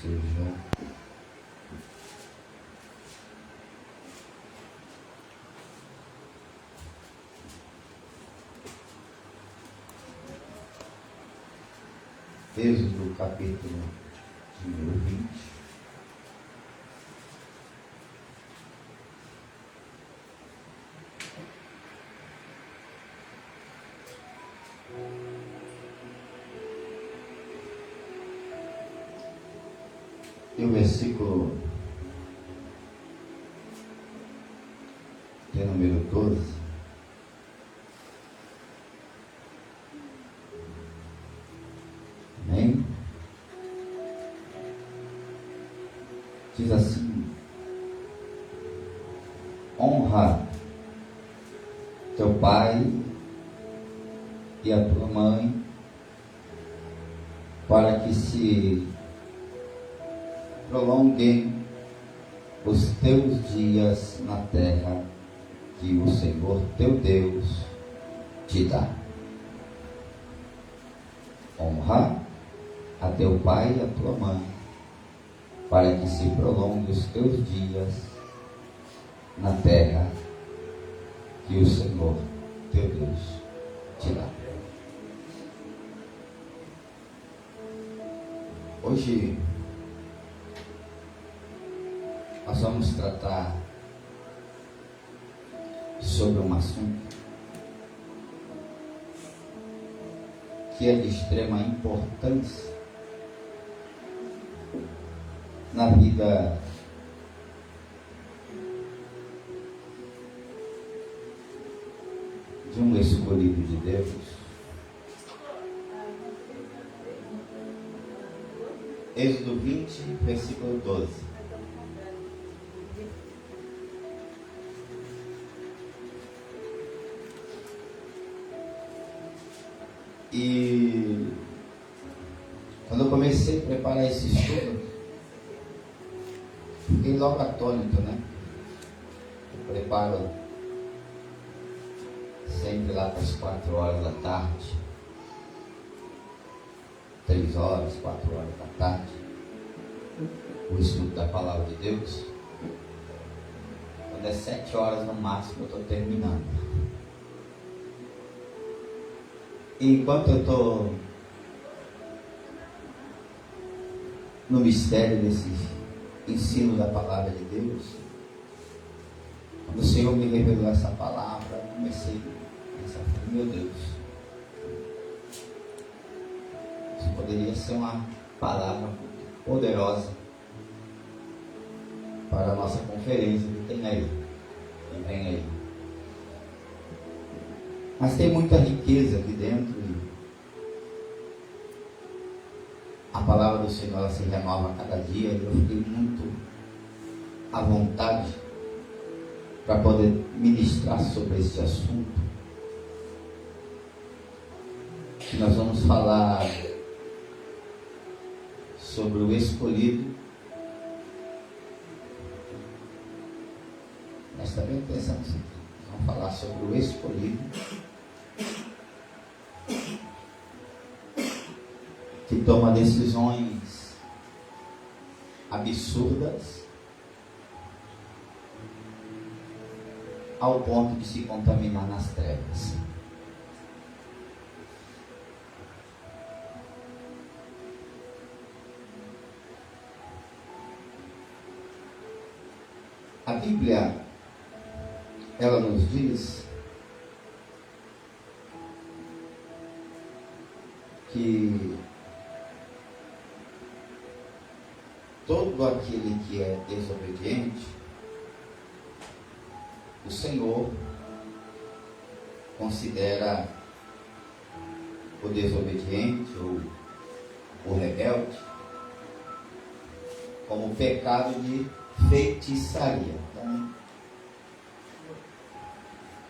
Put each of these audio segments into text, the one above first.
seja. Êxodo capítulo número 20. E o versículo de número 12. Amém? Diz assim: honra teu pai e a tua mãe, para que se prolonguem os teus dias na terra que o Senhor teu Deus te dá. Honra a teu pai e a tua mãe, para que se prolongue os teus dias na terra que o Senhor teu Deus te dá. Hoje nós vamos tratar sobre um assunto que é de extrema importância na vida de um escolhido de Deus. Êxodo 20, versículo 12. E quando eu comecei a preparar esse estudo, fiquei logo atônito, né? Eu preparo sempre lá para as 4 horas da tarde, 3 horas, 4 horas da tarde, o estudo da Palavra de Deus. Quando é 7 horas no máximo, eu estou terminando. E enquanto eu estou no mistério desse ensino da Palavra de Deus, quando o Senhor me revelou essa palavra, eu comecei a pensar: meu Deus, isso poderia ser uma palavra poderosa para a nossa conferência que tem aí, que vem aí. Mas tem muita riqueza aqui dentro e a palavra do Senhor, ela se renova a cada dia, e eu fiquei muito à vontade para poder ministrar sobre esse assunto. E nós vamos falar sobre o escolhido. Presta bem atenção nisso aqui. Vamos falar sobre o escolhido, que toma decisões absurdas ao ponto de se contaminar nas trevas. A Bíblia, ela nos diz que todo aquele que é desobediente, o Senhor considera o desobediente ou o rebelde como pecado de feitiçaria. Então,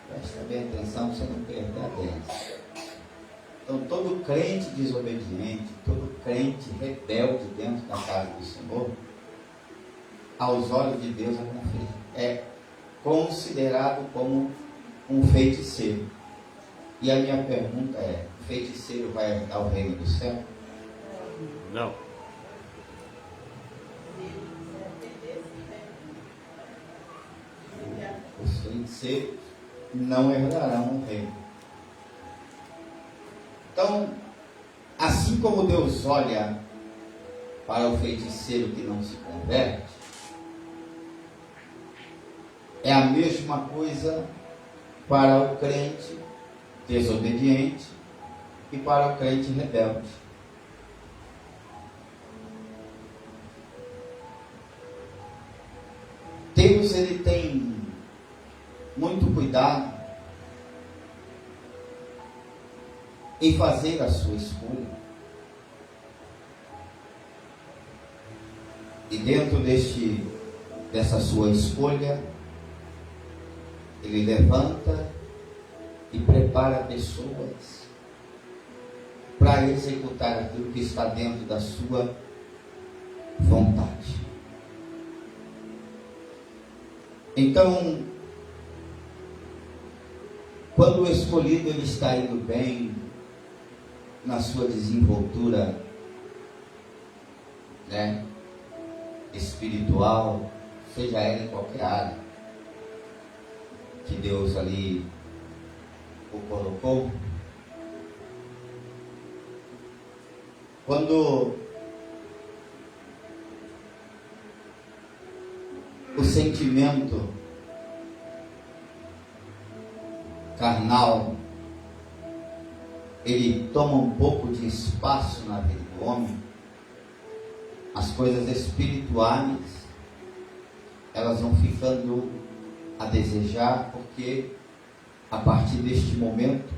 presta bem atenção para você não perder a benção. Então, todo crente desobediente, todo crente rebelde dentro da casa do Senhor, aos olhos de Deus é considerado como um feiticeiro. E a minha pergunta é: o feiticeiro vai herdar o reino do céu? Não. feiticeiros não herdarão o reino. Então, assim como Deus olha para o feiticeiro que não se converte, é a mesma coisa para o crente desobediente e para o crente rebelde. Deus, ele tem muito cuidado em fazer a sua escolha. E dentro dessa sua escolha, ele levanta e prepara pessoas para executar aquilo que está dentro da sua vontade. Então, quando o escolhido ele está indo bem na sua desenvoltura, espiritual, seja ela em qualquer área que Deus ali o colocou, quando o sentimento carnal ele toma um pouco de espaço na vida do homem, as coisas espirituais elas vão ficando a desejar, porque a partir deste momento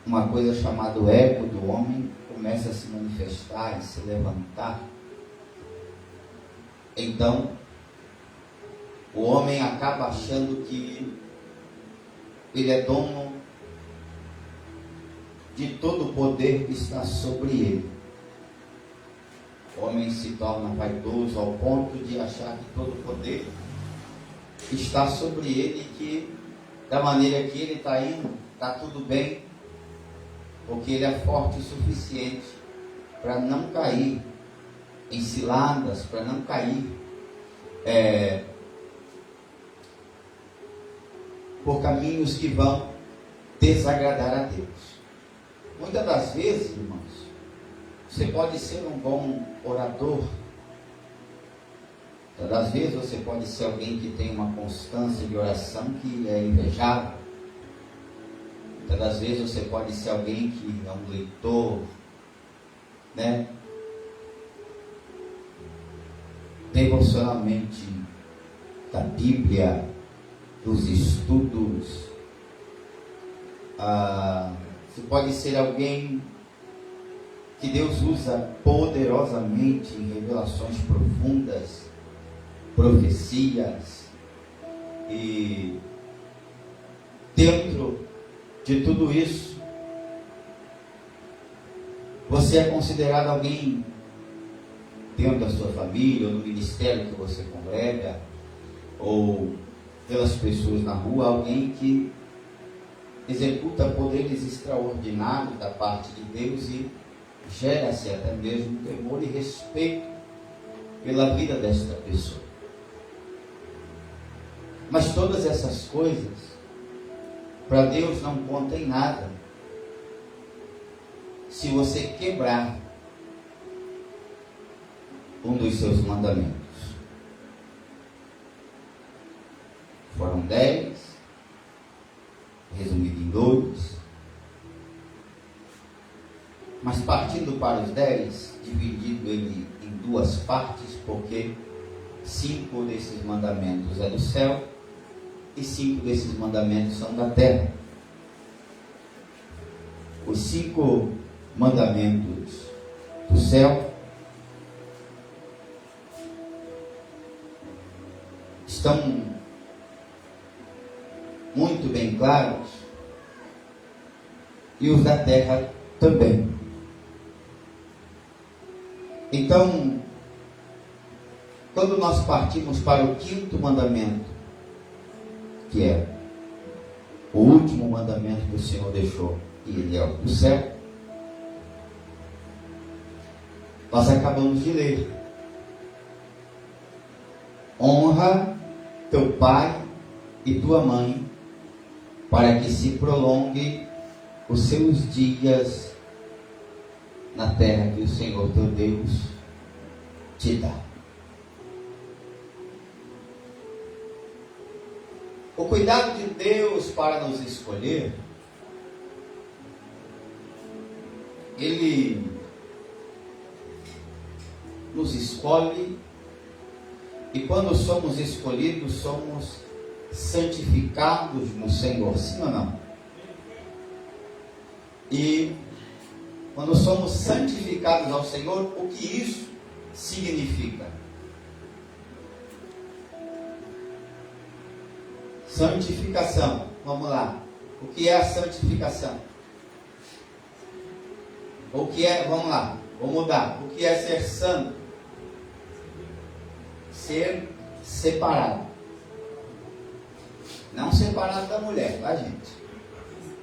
uma coisa chamada ego do homem começa a se manifestar e se levantar. Então o homem acaba achando que ele é dono de todo o poder que está sobre ele. O homem se torna vaidoso ao ponto de achar que todo o poder está sobre ele, que da maneira que ele está indo, está tudo bem, porque ele é forte o suficiente para não cair em ciladas, para não cair por caminhos que vão desagradar a Deus. Muitas das vezes, irmãos, você pode ser um bom orador, muitas das vezes você pode ser alguém que tem uma constância de oração que é invejável, muitas das vezes você pode ser alguém que é um leitor, devocionalmente da Bíblia, dos estudos, você pode ser alguém que Deus usa poderosamente em revelações profundas, profecias, e dentro de tudo isso você é considerado alguém dentro da sua família, ou no ministério que você congrega, ou pelas pessoas na rua, alguém que executa poderes extraordinários da parte de Deus e gera-se até mesmo temor e respeito pela vida desta pessoa. Mas todas essas coisas para Deus não contam em nada se você quebrar um dos seus mandamentos. Foram 10, resumido em 2, mas partindo para os 10, dividido ele em 2 partes, porque 5 desses mandamentos é do céu e 5 desses mandamentos são da terra. Os 5 mandamentos do céu estão muito bem claros, e os da terra também. Então, quando nós partimos para o 5º mandamento, que é o último mandamento que o Senhor deixou, e ele é o do céu, nós acabamos de ler: honra teu pai e tua mãe, para que se prolongue os seus dias na terra que o Senhor teu Deus te dá. O cuidado de Deus para nos escolher, Ele nos escolhe, e quando somos escolhidos, somos santificados no Senhor, sim ou não? E quando somos santificados ao Senhor, o que isso significa? Santificação, vamos lá. O que é a santificação? O que é, vamos lá, vou mudar. O que é ser santo? Ser separado. Não separado da mulher, tá, gente?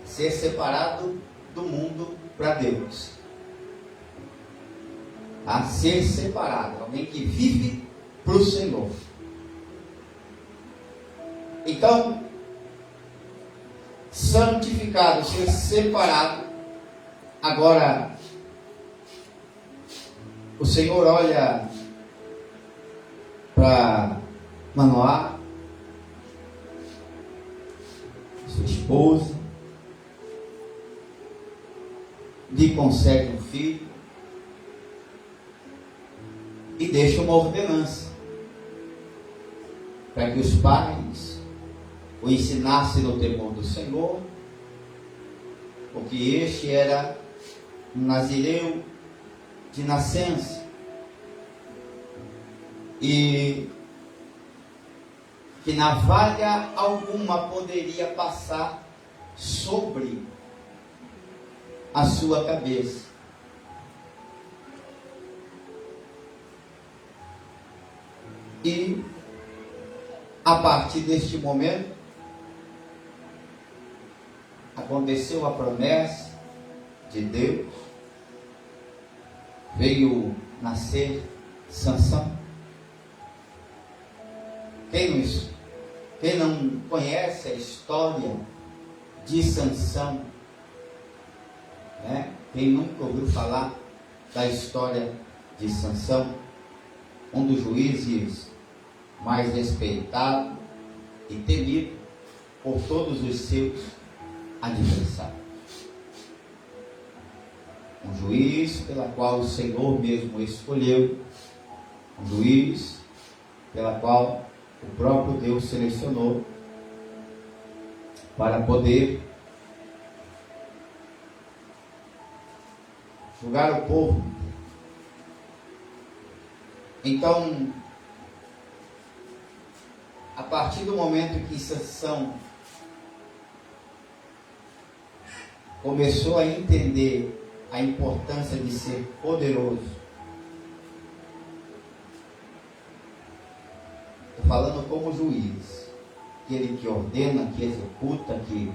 Ser separado do mundo para Deus. A ser separado, alguém que vive para o Senhor. Então, santificado, ser separado. Agora, o Senhor olha para Manoá, sua esposa, lhe concede um filho e deixa uma ordenança para que os pais o ensinassem no temor do Senhor, porque este era um nazireu de nascença e que navalha alguma poderia passar sobre a sua cabeça. E a partir deste momento aconteceu a promessa de Deus, veio nascer Sansão. Quem não conhece a história de Sansão, né? Quem nunca ouviu falar da história de Sansão, um dos juízes mais respeitado e temido por todos os seus adversários. Um juiz pela qual o Senhor mesmo escolheu, um juiz pela qual o próprio Deus selecionou para poder julgar o povo. Então, a partir do momento que Sansão começou a entender a importância de ser poderoso, estou falando como juiz, aquele que ordena, que executa, que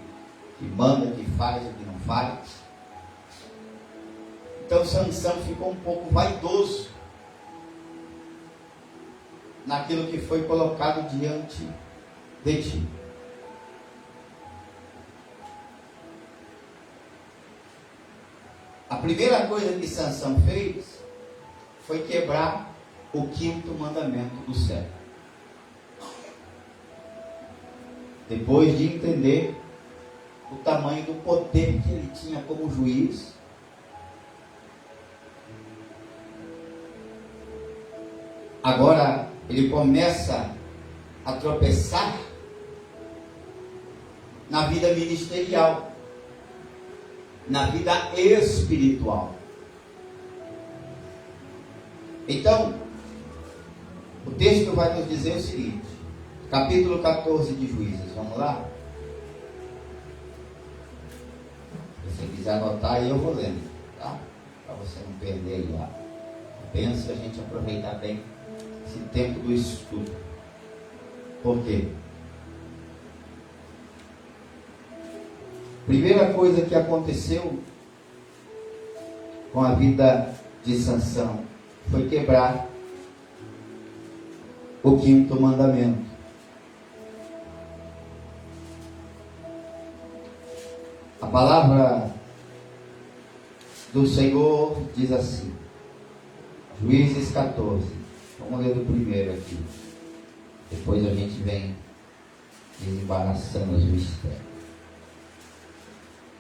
manda, que faz o que não faz. Então Sansão ficou um pouco vaidoso naquilo que foi colocado diante de ti. A primeira coisa que Sansão fez foi quebrar o 5º mandamento do céu. Depois de entender o tamanho do poder que ele tinha como juiz, agora ele começa a tropeçar na vida ministerial, na vida espiritual. Então, o texto vai nos dizer o seguinte, capítulo 14 de Juízes, vamos lá? Se você quiser anotar, aí eu vou lendo, tá? Para você não perder aí lá. Pensa a gente aproveitar bem esse tempo do estudo. Por quê? Primeira coisa que aconteceu com a vida de Sansão foi quebrar o 5º mandamento. A palavra do Senhor diz assim, Juízes 14, vamos ler do primeiro aqui, depois a gente vem desembaraçando os mistérios.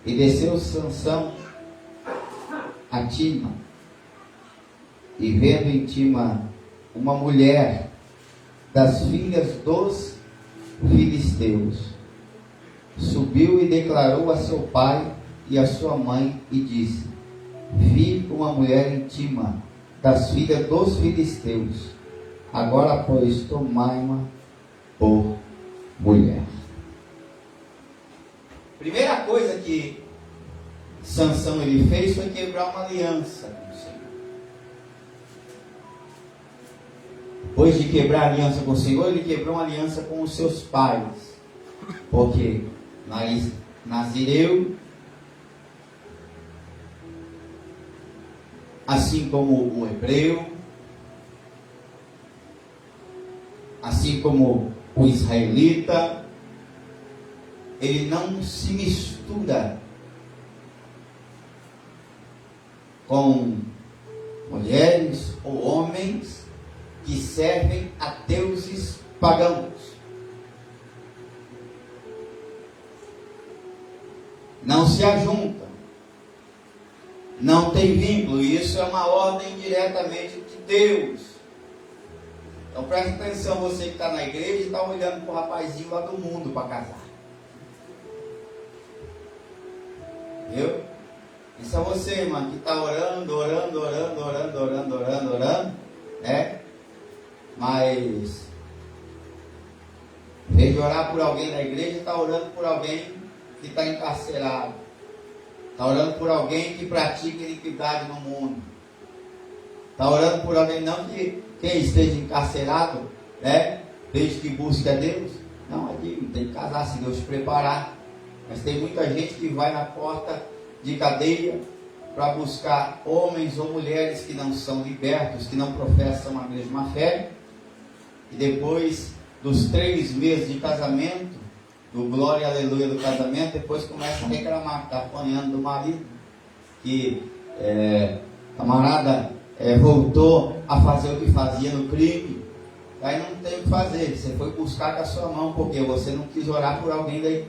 E desceu Sansão a Tima, e vendo em Tima uma mulher das filhas dos filisteus, subiu e declarou a seu pai e a sua mãe e disse: vi uma mulher em Tima das filhas dos filisteus, agora pois tomai-ma por mulher. Primeira coisa que Sansão ele fez foi quebrar uma aliança com o Senhor. Depois de quebrar a aliança com o Senhor, ele quebrou uma aliança com os seus pais, porque Nazireu, assim como o hebreu, assim como o israelita, ele não se mistura com mulheres ou homens que servem a deuses pagãos. Não se ajuntam, não tem vínculo. Isso é uma ordem diretamente de Deus. Então preste atenção, você que está na igreja e está olhando para o rapazinho lá do mundo para casar. Viu? Isso é você, irmão, que está orando, né? Mas em vez de orar por alguém na igreja, está orando por alguém que está encarcerado. Está orando por alguém que pratica iniquidade no mundo. Está orando por alguém, não que quem esteja encarcerado, né, desde que busque a Deus. Não, tem que casar se Deus preparar. Mas tem muita gente que vai na porta de cadeia para buscar homens ou mulheres que não são libertos, que não professam a mesma fé. E depois dos 3 meses de casamento, do glória e aleluia do casamento, depois começa a reclamar, que está apanhando do marido, que camarada voltou a fazer o que fazia no crime. Aí não tem o que fazer, você foi buscar com a sua mão, porque você não quis orar por alguém daí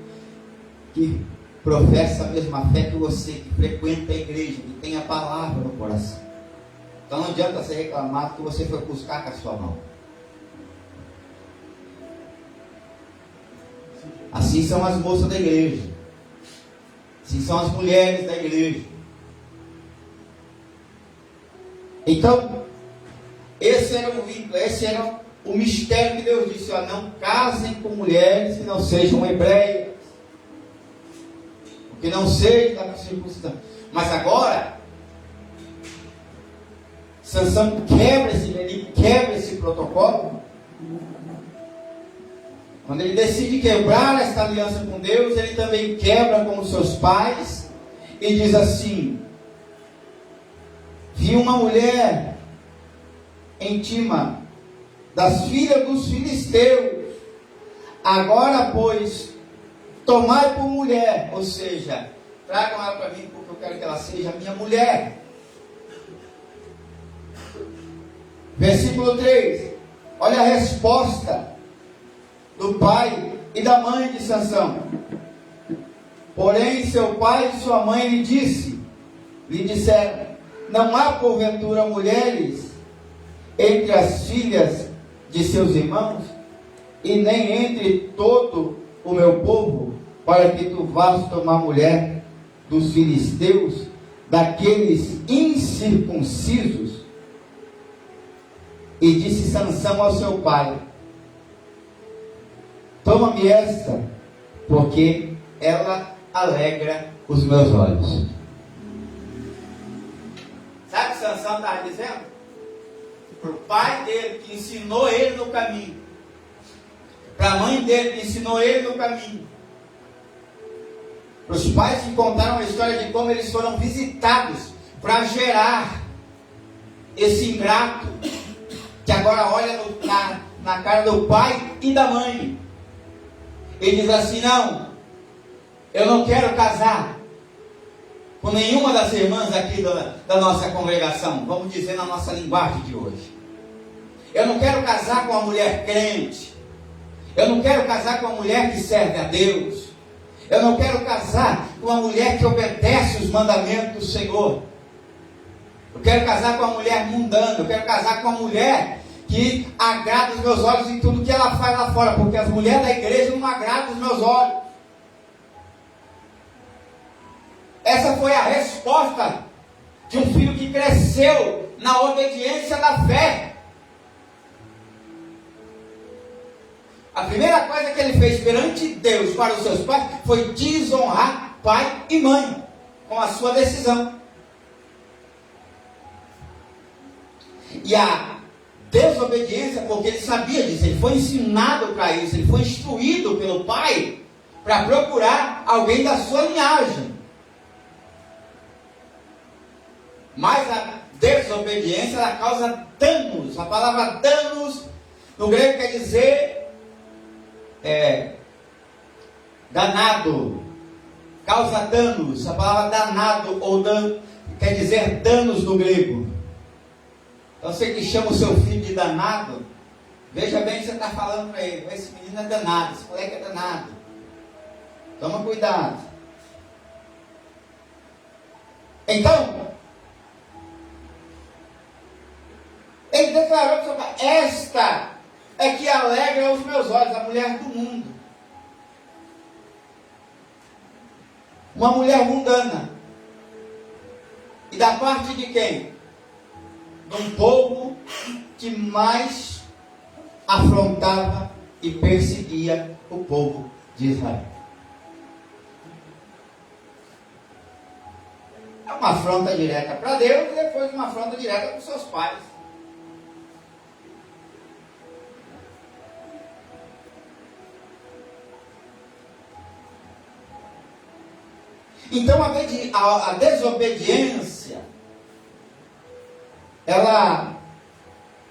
que professa a mesma fé que você, que frequenta a igreja, que tem a palavra no coração. Então não adianta você reclamar que você foi buscar com a sua mão. Assim são as moças da igreja, assim são as mulheres da igreja. Então, esse era o vínculo, esse era o mistério que Deus disse: ó, não casem com mulheres que não sejam hebreias, que não sejam da circuncisão. Mas agora, Sansão quebra esse protocolo. Quando ele decide quebrar esta aliança com Deus, ele também quebra com os seus pais e diz assim: vi uma mulher em Tima, das filhas dos filisteus, agora pois tomai por mulher, ou seja, tragam ela para mim porque eu quero que ela seja minha mulher. Versículo 3, olha a resposta do pai e da mãe de Sansão. Porém seu pai e sua mãe lhe disseram: não há porventura mulheres entre as filhas de seus irmãos, e nem entre todo o meu povo, para que tu vás tomar mulher dos filisteus, daqueles incircuncisos? E disse Sansão ao seu pai: toma-me esta, porque ela alegra os meus olhos. Sabe o que Sansão estava dizendo? Para o pai dele, que ensinou ele no caminho, para a mãe dele, que ensinou ele no caminho, para os pais que contaram a história de como eles foram visitados para gerar esse ingrato, que agora olha na cara do pai e da mãe. Ele diz assim: não, eu não quero casar, com nenhuma das irmãs aqui da nossa congregação, vamos dizer na nossa linguagem de hoje. Eu não quero casar com uma mulher crente. Eu não quero casar com uma mulher que serve a Deus. Eu não quero casar com uma mulher que obedece os mandamentos do Senhor. Eu quero casar com uma mulher mundana. Eu quero casar com uma mulher que agrada os meus olhos em tudo que ela faz lá fora, porque as mulheres da igreja não agradam os meus olhos. Essa foi a resposta de um filho que cresceu na obediência da fé. A primeira coisa que ele fez perante Deus para os seus pais foi desonrar pai e mãe com a sua decisão. E a desobediência, porque ele sabia disso, ele foi ensinado para isso, ele foi instruído pelo pai para procurar alguém da sua linhagem. Mas a desobediência, ela causa danos. A palavra danos no grego quer dizer danado, causa danos. A palavra danado ou quer dizer danos no grego. Então você que chama o seu filho de danado, veja bem o que você está falando para ele. Esse menino é danado, esse moleque é danado. Toma cuidado. Então, ele declarou para o seu pai: esta é que alegra os meus olhos, a mulher do mundo. Uma mulher mundana. E da parte de quem? De um povo que mais afrontava e perseguia o povo de Israel. É uma afronta direta para Deus e depois uma afronta direta para os seus pais. Então a desobediência, ela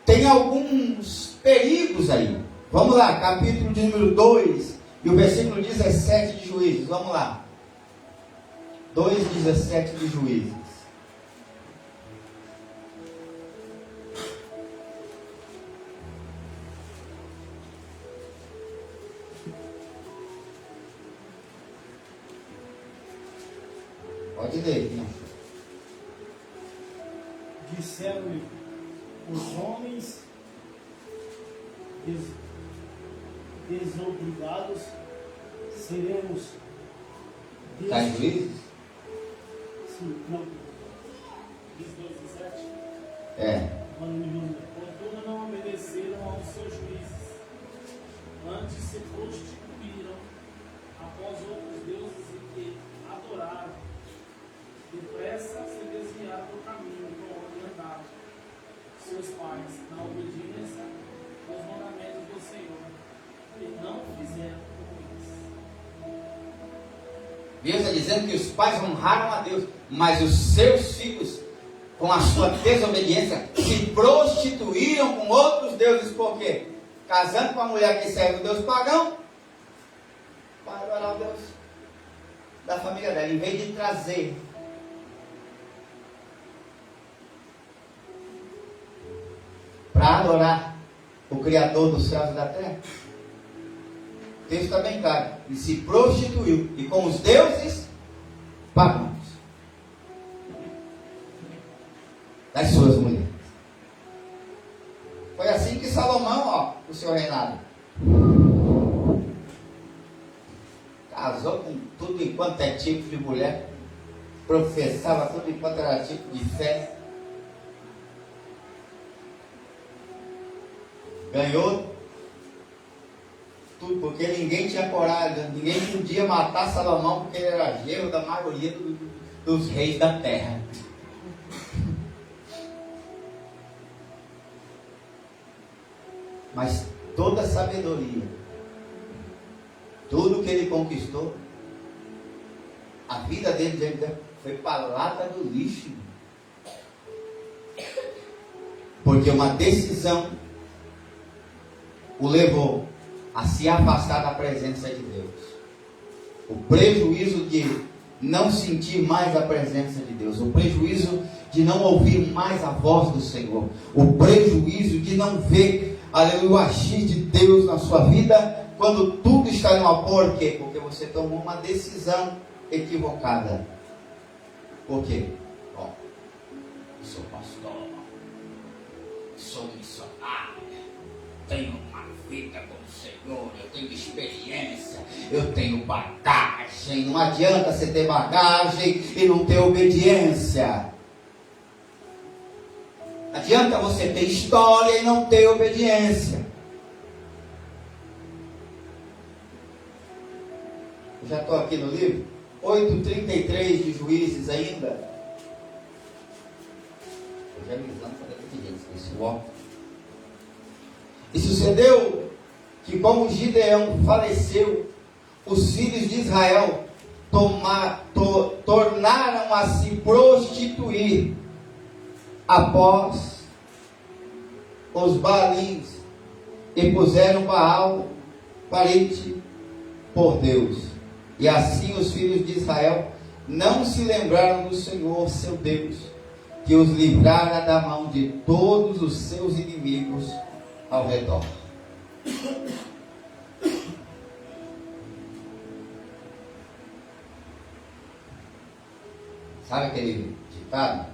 tem alguns perigos aí. Vamos lá, capítulo de número 2 e o versículo 17 de Juízes. Vamos lá. 2:17 de Juízes. Pode ler, né? Disseram-lhe os homens desobrigados, seremos Está em Juízes? Sim, não. Diz 2:17. Contudo não obedeceram aos seus juízes, antes se prostituíram após outros deuses e que adoraram. Depressa se desviaram do caminho por onde andavam seus pais, na obediência aos mandamentos do Senhor, e não fizeram como eles. Deus está dizendo que os pais honraram a Deus, mas os seus filhos, com a sua desobediência, se prostituíram com outros deuses. Por quê? Casando com uma mulher que serve o Deus pagão, para adorar o Deus da família dela, em vez de trazer para adorar o Criador dos céus e da terra. O texto está bem claro. Ele se prostituiu, e com os deuses pagãos das suas mulheres. Foi assim que Salomão, o seu reinado, casou com tudo enquanto é tipo de mulher, professava tudo enquanto era tipo de fé, ganhou tudo, porque ninguém tinha coragem, ninguém podia matar Salomão, porque ele era genro da maioria dos reis da terra. Mas toda a sabedoria, tudo que ele conquistou, a vida dele foi para a lata do lixo. Porque uma decisão o levou a se afastar da presença de Deus. O prejuízo de não sentir mais a presença de Deus, o prejuízo de não ouvir mais a voz do Senhor, o prejuízo de não ver, aleluia, o agir de Deus na sua vida, quando tudo está indo por quê? Porque você tomou uma decisão equivocada. Por quê? Bom, sou pastor, sou missionário, tenho uma vida com o Senhor, eu tenho experiência, eu tenho bagagem. Não adianta você ter bagagem e não ter obediência. Adianta você ter história e não ter obediência. Eu já estou aqui no livro 8:33 de Juízes ainda. Eu já avisando para esse óculos. E sucedeu que, como Gideão faleceu, os filhos de Israel tornaram a se prostituir após os Baalins e puseram Baal, parente, por Deus. E assim os filhos de Israel não se lembraram do Senhor, seu Deus, que os livrara da mão de todos os seus inimigos ao redor. Sabe aquele ditado?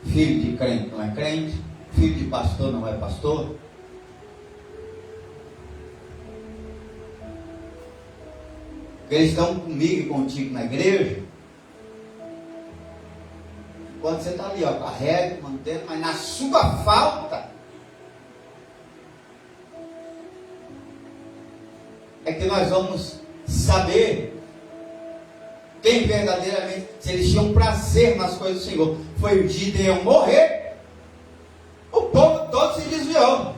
Filho de crente não é crente, filho de pastor não é pastor. Eles estão comigo e contigo na igreja. Quando você está ali, ó, carrega, mantendo, mas na sua falta é que nós vamos saber quem verdadeiramente, se eles tinham prazer nas coisas do Senhor. Foi o Gideão morrer, o povo todo se desviou.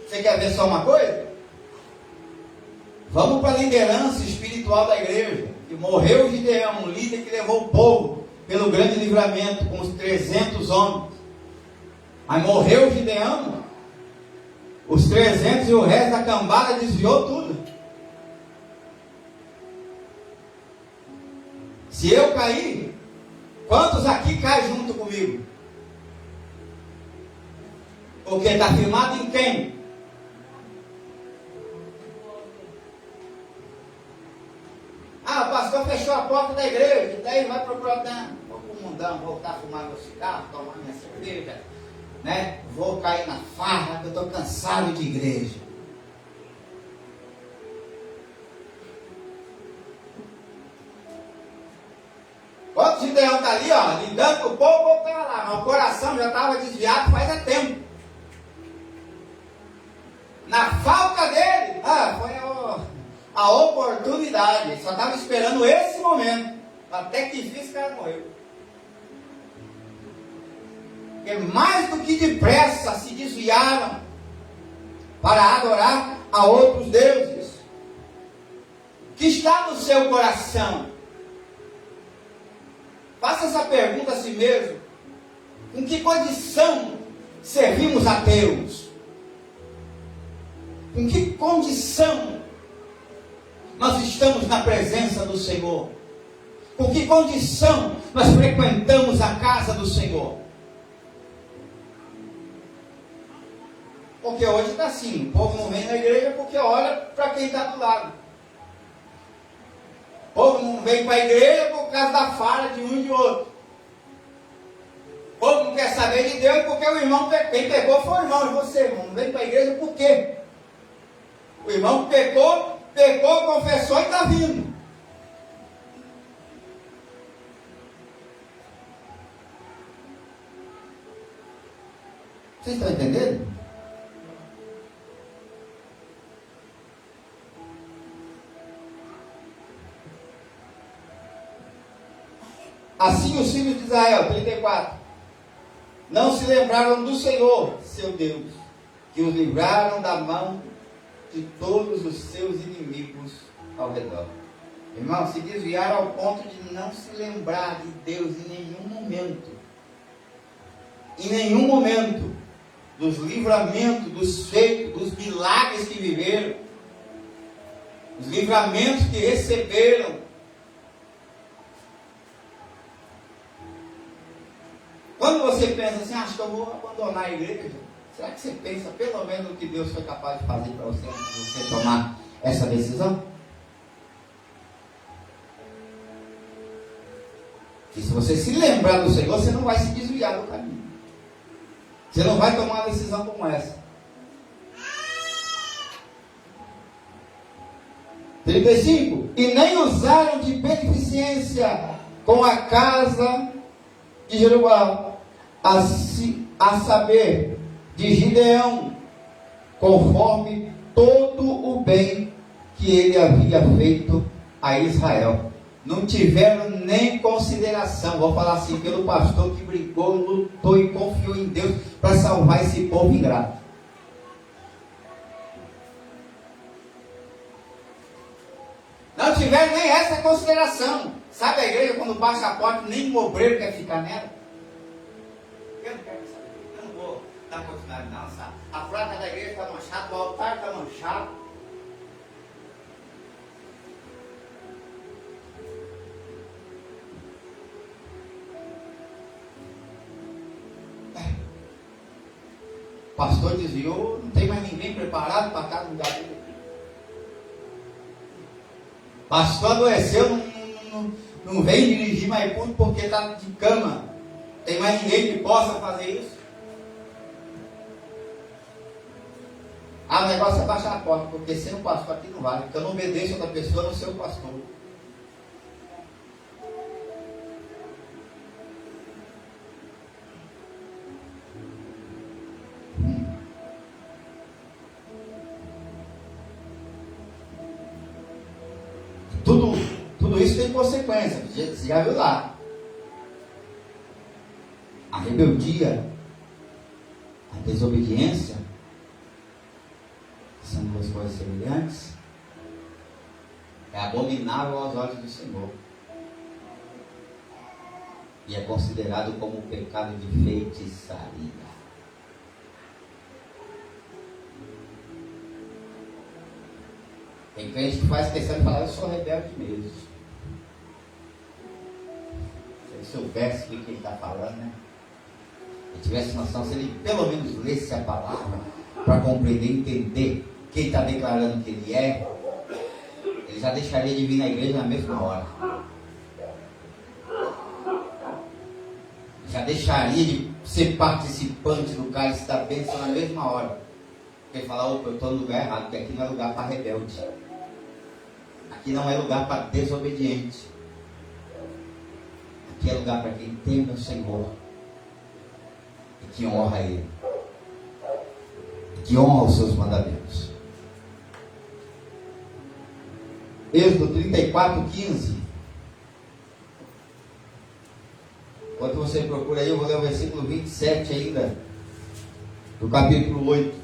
Você quer ver só uma coisa? Vamos para a liderança espiritual da igreja. Que morreu o Gideão, um líder que levou o povo pelo grande livramento com os 300 homens. Aí morreu o Gideão, os 300 e o resto da cambada desviou tudo. Se eu cair, quantos aqui caem junto comigo? Porque está firmado em quem? Ah, o pastor fechou a porta da igreja, daí vai procurar, vou para o mundão, voltar a fumar meu cigarro, tomar minha cerveja, né? Vou cair na farra, que eu estou cansado de igreja. Quando o Gideão está ali, ó, lidando com o povo estava lá, mas o coração já estava desviado faz tempo. Na falta dele, foi a oportunidade. Ele só estava esperando esse momento. Até que enfim esse cara morreu. Porque mais do que depressa se desviaram para adorar a outros deuses. O que está no seu coração? Faça essa pergunta a si mesmo. Em que condição servimos a Deus? Em que condição nós estamos na presença do Senhor? Com que condição nós frequentamos a casa do Senhor? Porque hoje está assim, o povo não vem na igreja porque olha para quem está do lado. O povo não vem para a igreja por causa da falha de um e de outro. O povo não quer saber de Deus porque o irmão, quem pecou foi o irmão, e você, irmão, não vem para a igreja por quê? O irmão pecou, confessou e está vindo. Vocês estão entendendo? Assim os filhos de Israel, 34, não se lembraram do Senhor, seu Deus, que os livraram da mão de todos os seus inimigos ao redor. Irmão, se desviaram ao ponto de não se lembrar de Deus em nenhum momento. Em nenhum momento. Dos livramentos, dos feitos, dos milagres que viveram. Os livramentos que receberam. Quando você pensa assim, acho que eu vou abandonar a igreja, será que você pensa pelo menos no que Deus foi capaz de fazer para você antes de você tomar essa decisão? E se você se lembrar do Senhor, você não vai se desviar do caminho. Você não vai tomar uma decisão como essa. 35. E nem usaram de beneficência com a casa de Jeroboão, a saber, de Gideão, conforme todo o bem que ele havia feito a Israel. Não tiveram nem consideração, vou falar assim, pelo pastor que brigou, lutou e confiou em Deus para salvar esse povo ingrato. Não tiveram nem essa consideração. Sabe a igreja quando baixa a porta, nem o obreiro quer ficar nela? Eu não quero saber, eu não vou dar continuidade não, sabe? A placa da igreja está manchada, o altar está manchado. O pastor desviou, não tem mais ninguém preparado para cada lugar dele. Pastor adoeceu, não vem dirigir mais culto porque está de cama. Tem mais ninguém que possa fazer isso. O negócio é baixar a porta, porque sem o pastor aqui não vale, porque eu não obedeço outra pessoa, não ser o pastor. Tudo isso tem consequência. Você já viu lá. A rebeldia, a desobediência, são duas coisas semelhantes. É abominável aos olhos do Senhor. E é considerado como um pecado de feitiçaria. Tem crente que faz questão de falar, eu sou rebelde mesmo. Se ele soubesse o que ele está falando, né? Se ele tivesse noção, se ele pelo menos lesse a palavra para compreender e entender quem está declarando que ele é, ele já deixaria de vir na igreja na mesma hora. Já deixaria de ser participante do cálice da bênção na mesma hora. Porque falar, opa, eu estou no lugar errado, porque aqui não é lugar para rebelde. Aqui não é lugar para desobediente. Aqui é lugar para quem teme o Senhor e que honra Ele, e que honra os seus mandamentos. Êxodo 34:15. Enquanto você procura aí, eu vou ler o versículo 27 ainda, do capítulo 8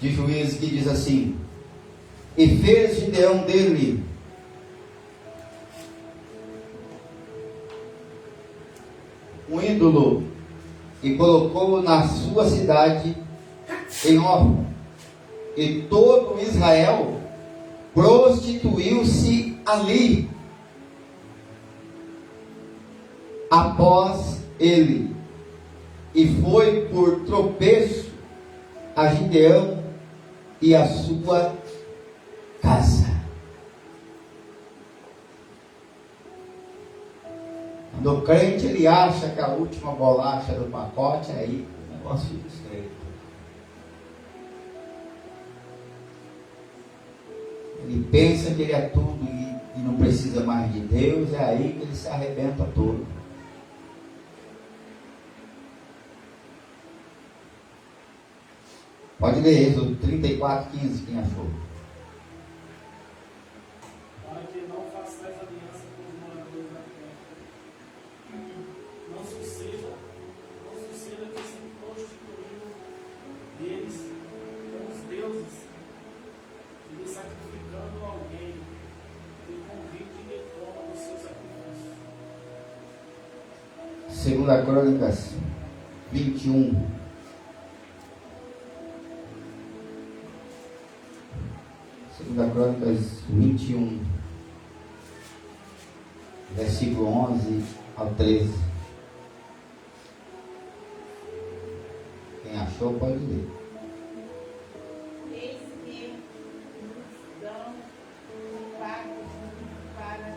de Juízes, que diz assim: e fez Gideão dele um ídolo e colocou-o na sua cidade em Ofra, e todo Israel prostituiu-se ali após ele, e foi por tropeço a Gideão e a sua casa. Quando o crente ele acha que a última bolacha do pacote, aí o negócio fica estreito. Ele pensa que ele é tudo e não precisa mais de Deus, é aí que ele se arrebenta todo. Pode ler Êxodo 34:15, quem achou? Para que não façais aliança com os moradores da terra. Não suceda que se prostituiu deles com os deuses, e lhe sacrificando alguém, e convide e retoma os seus sacrifícios. 2 Crônicas 21. Da Crônicas 21. versículo 11 ao 13. Quem achou pode ler. Eis que nos dão um pago para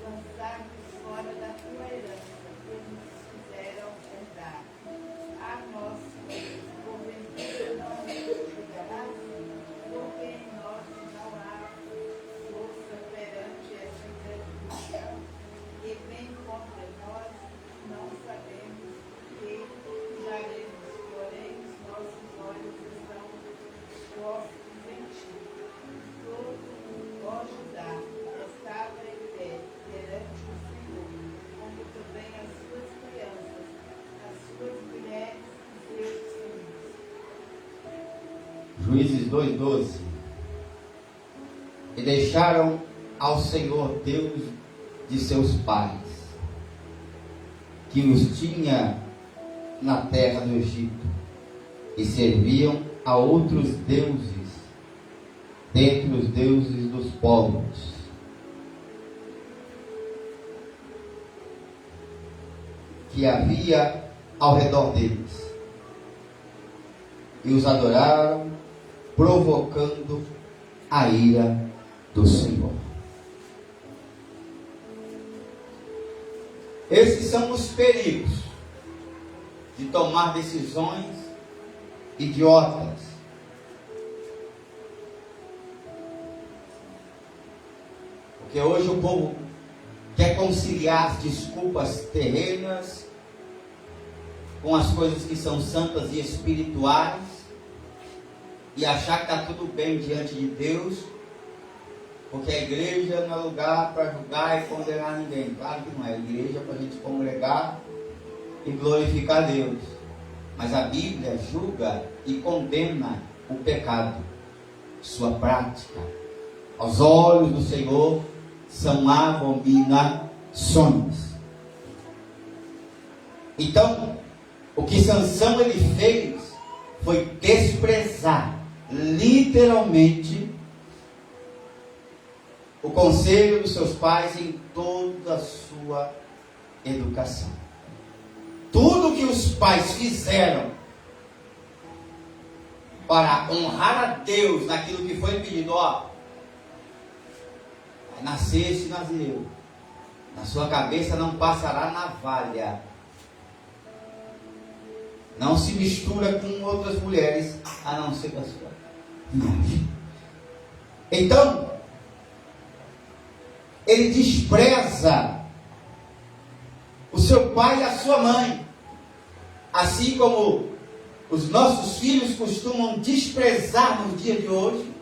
lançar-nos fora da tua herança, que nos fizeram herdar. A nós, porventura, não nos chegarás, porque em nós não há força perante essa ingratidão, e vem contra nós, não sabemos que daremos. Porém, os nossos olhos estão postos em ti. Todo, ó Judá, estava em pé perante o Senhor, como também as suas crianças, as suas mulheres e seus filhos. Juízes 2:12. E deixaram ao Senhor Deus de seus pais, que os tinha na terra do Egito, e serviam a outros deuses dentre os deuses dos povos. Que havia ao redor deles, e os adoraram, provocando a ira do Senhor. Esses são os perigos de tomar decisões idiotas. Porque hoje o povo quer conciliar as desculpas terrenas com as coisas que são santas e espirituais e achar que está tudo bem diante de Deus, porque a igreja não é lugar para julgar e condenar ninguém. Claro que não é. A igreja é para a gente congregar e glorificar a Deus. Mas a Bíblia julga e condena o pecado, sua prática. Aos olhos do Senhor são abominações. Então, o que Sansão ele fez foi desprezar literalmente o conselho dos seus pais em toda a sua educação. Tudo que os pais fizeram para honrar a Deus naquilo que foi pedido, nasceste nazireu, na sua cabeça não passará navalha, não se mistura com outras mulheres, a não ser da sua linhagem. Então, ele despreza o seu pai e a sua mãe, assim como os nossos filhos costumam desprezar no dia de hoje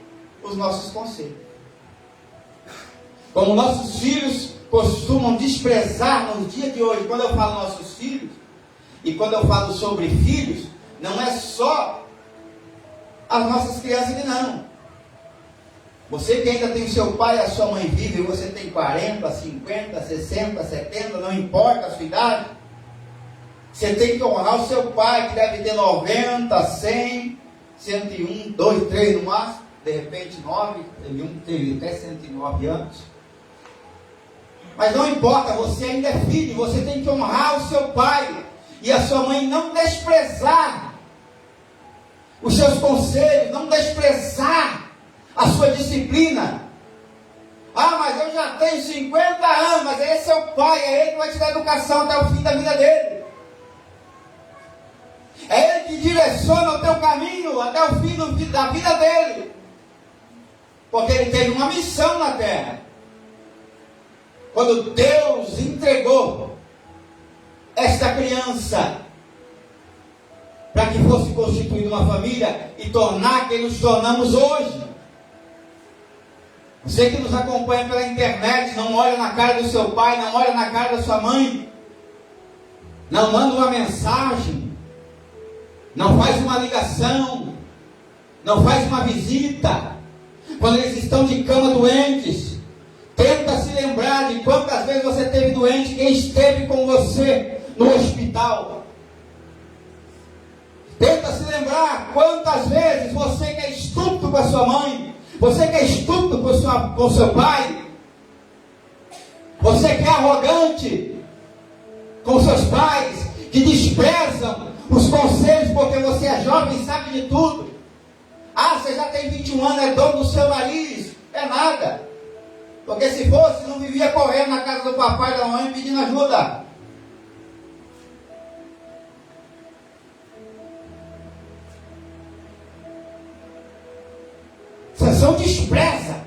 os nossos conselhos. Como nossos filhos costumam desprezar no dia de hoje. Quando eu falo nossos filhos, e quando eu falo sobre filhos, não é só as nossas crianças que não. Você que ainda tem o seu pai e a sua mãe viva, e você tem 40, 50, 60, 70, não importa a sua idade, você tem que honrar o seu pai, que deve ter 90, 100, 101, 2, 3 no máximo, de repente 9, teve um que teve até 109 anos. Mas não importa, você ainda é filho, você tem que honrar o seu pai e a sua mãe, não desprezar os seus conselhos, não desprezar a sua disciplina. Mas eu já tenho 50 anos, mas esse é o pai, é ele que vai te dar educação até o fim da vida dele. É ele que direciona o teu caminho até o fim da vida dele. Porque ele teve uma missão na terra. Quando Deus entregou esta criança para que fosse constituída uma família e tornar quem nos tornamos hoje. Você que nos acompanha pela internet, não olha na cara do seu pai, não olha na cara da sua mãe, não manda uma mensagem, não faz uma ligação, não faz uma visita. Quando eles estão de cama doentes, tenta se lembrar de quantas vezes você esteve doente, quem esteve com você no hospital. Tenta se lembrar quantas vezes você que é estúpido com a sua mãe, você que é estúpido com o seu pai, Você que é arrogante com seus pais, que desprezam os conselhos porque você é jovem e sabe de tudo. Ah, você já tem 21 anos, é dono do seu nariz. É nada. Porque se fosse, não vivia correndo na casa do papai e da mamãe pedindo ajuda. Sansão despreza.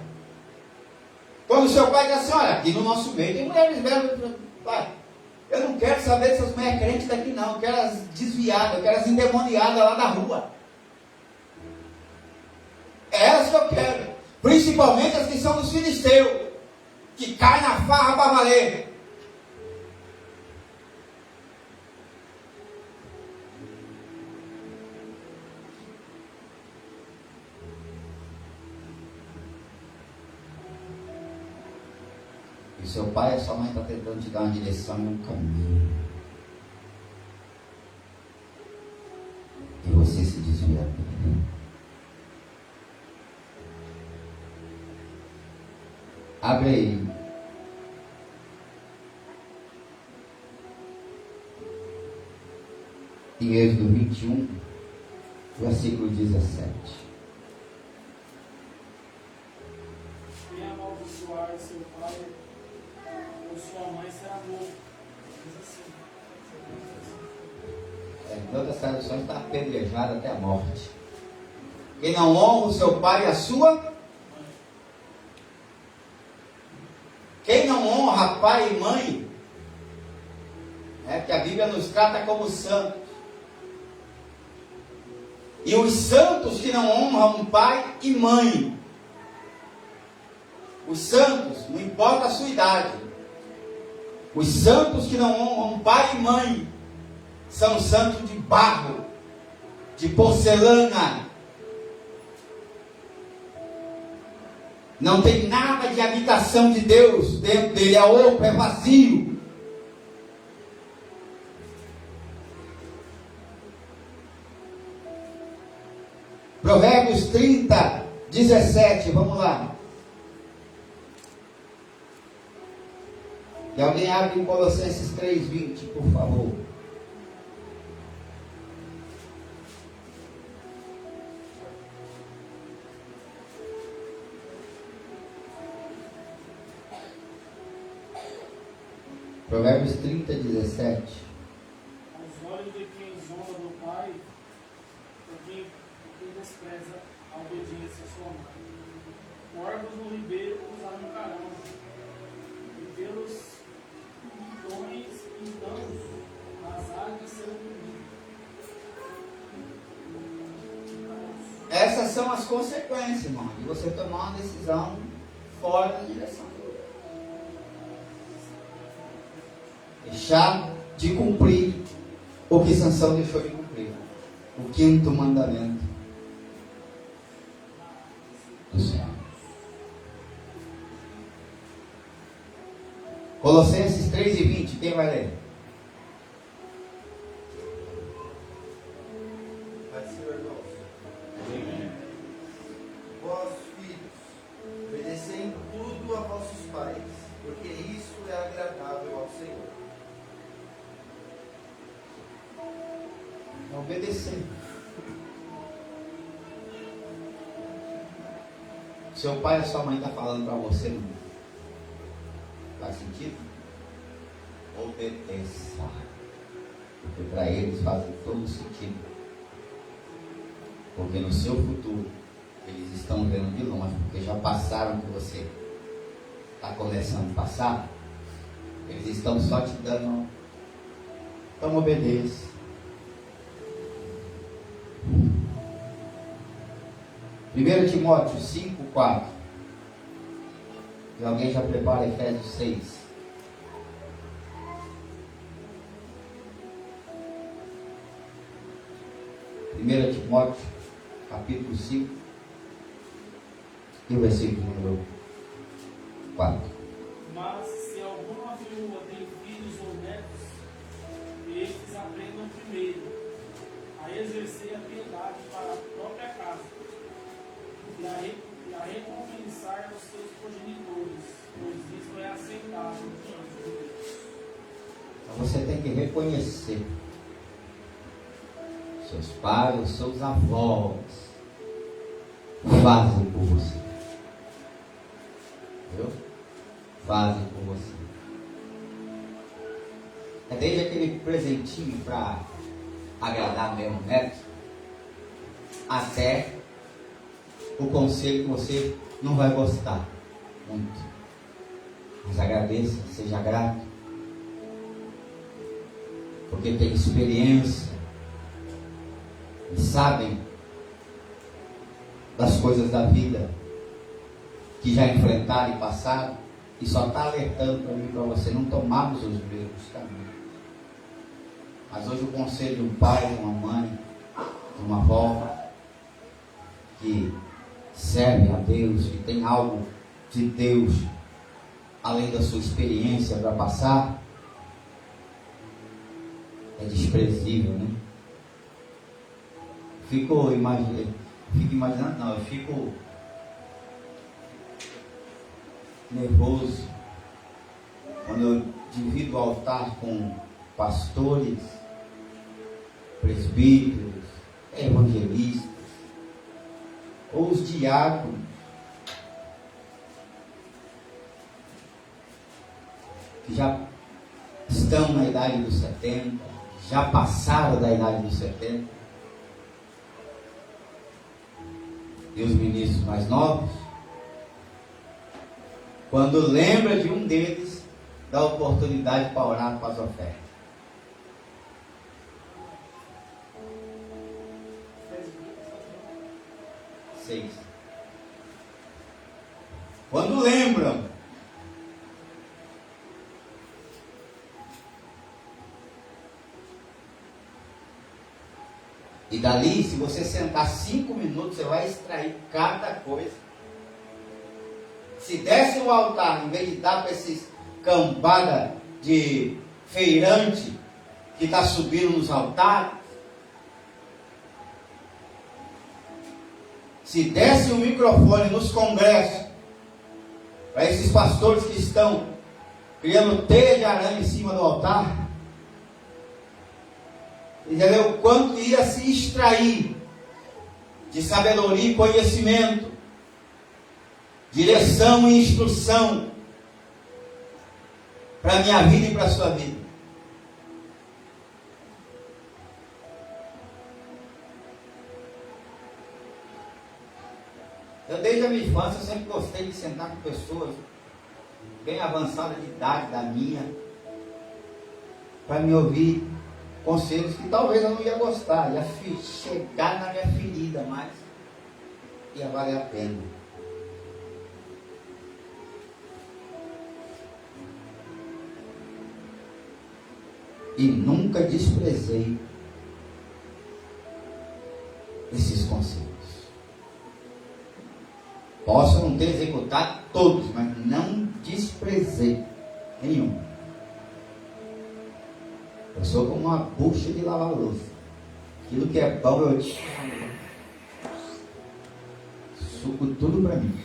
Quando seu pai diz assim, olha, aqui no nosso meio tem mulheres belas. Pai, eu não quero saber dessas mulheres crentes daqui não. Eu quero as desviadas, eu quero as endemoniadas lá da rua. É elas que eu quero. Principalmente as que são dos filisteus, que caem na farra para valer. E seu pai e sua mãe estão tentando te dar uma direção e um caminho. E você se desvia. Abre aí. Em Êxodo 21, versículo 17. Quem amaldiçoar seu pai ou sua mãe será morto. Diz assim. Em outras traduções está apedrejado até a morte. Quem não honra o seu pai e a sua. Quem não honra pai e mãe, que a Bíblia nos trata como santos. E os santos que não honram pai e mãe, os santos, não importa a sua idade, os santos que não honram pai e mãe, são santos de barro, de porcelana. Não tem nada de habitação de Deus dentro dele, é oco, é vazio. Provérbios 30, 17, vamos lá. E alguém abre em Colossenses 3, 20, por favor. Provérbios 30, 17. Aos olhos de quem zomba do pai, de quem despreza a obediência à sua mãe. Corvos no ribeiro os arrancarão, e pelos tons então as águas serão comidas. Essas são as consequências, irmão, de você tomar uma decisão fora da direção de Deus. Deixar de cumprir o que Sansão deixou de cumprir. O 5º mandamento do Senhor. Colossenses 3 e 20, quem vai ler? Pai, Senhor nosso. Vós, filhos, obedecei em tudo a vossos pais, porque isso é agradável ao Senhor. Obedecer. Seu pai ou sua mãe está falando para você, não faz sentido? Obedeça. Porque para eles faz todo sentido. Porque no seu futuro eles estão vendo de longe, porque já passaram por você. Está começando a passar. Eles estão só te dando. Então obedeça. 1 Timóteo 5, 4. E alguém já prepara Efésios 6. Primeira Timóteo, capítulo 5, e o versículo número 4. Mas se alguma viúva tem filhos ou netos, estes aprendam primeiro a exercer a piedade para a própria casa e a recompensar os seus progenitores, pois isso é aceitável Você tem que reconhecer seus pais, os seus avós fazem por você. Viu? Fazem por você. É desde aquele presentinho para agradar mesmo o neto, até o conselho que você não vai gostar muito. Mas agradeça, seja grato, porque tem experiência e sabem das coisas da vida que já enfrentaram e passaram, e só está alertando para mim e para você não tomarmos os mesmos caminhos. Mas hoje o conselho de um pai, de uma mãe, de uma avó que serve a Deus, que tem algo de Deus além da sua experiência para passar, é desprezível, né? Fico nervoso quando eu divido o altar com pastores, presbíteros, evangelistas, ou os diáconos, que já estão na idade dos 70, já passaram da idade dos 70, e os ministros mais novos, quando lembra de um deles, dá oportunidade para orar para as ofertas. Quando lembram, e dali, se você sentar 5 minutos, você vai extrair cada coisa. Se desse o altar, em vez de dar para esses cambada de feirante que está subindo nos altares, se desse o microfone nos congressos, para esses pastores que estão criando teia de aranha em cima do altar, entendeu? O quanto ia se extrair de sabedoria e conhecimento, direção e instrução para a minha vida e para a sua vida. Eu desde a minha infância eu sempre gostei de sentar com pessoas bem avançadas de idade da minha, para me ouvir conselhos que talvez eu não ia gostar, ia chegar na minha ferida, mas ia valer a pena. E nunca desprezei esses conselhos. Posso não ter executado todos, mas não desprezei nenhum. Eu sou como uma bucha de lavar louça. Aquilo que é bom, eu suco tudo para mim.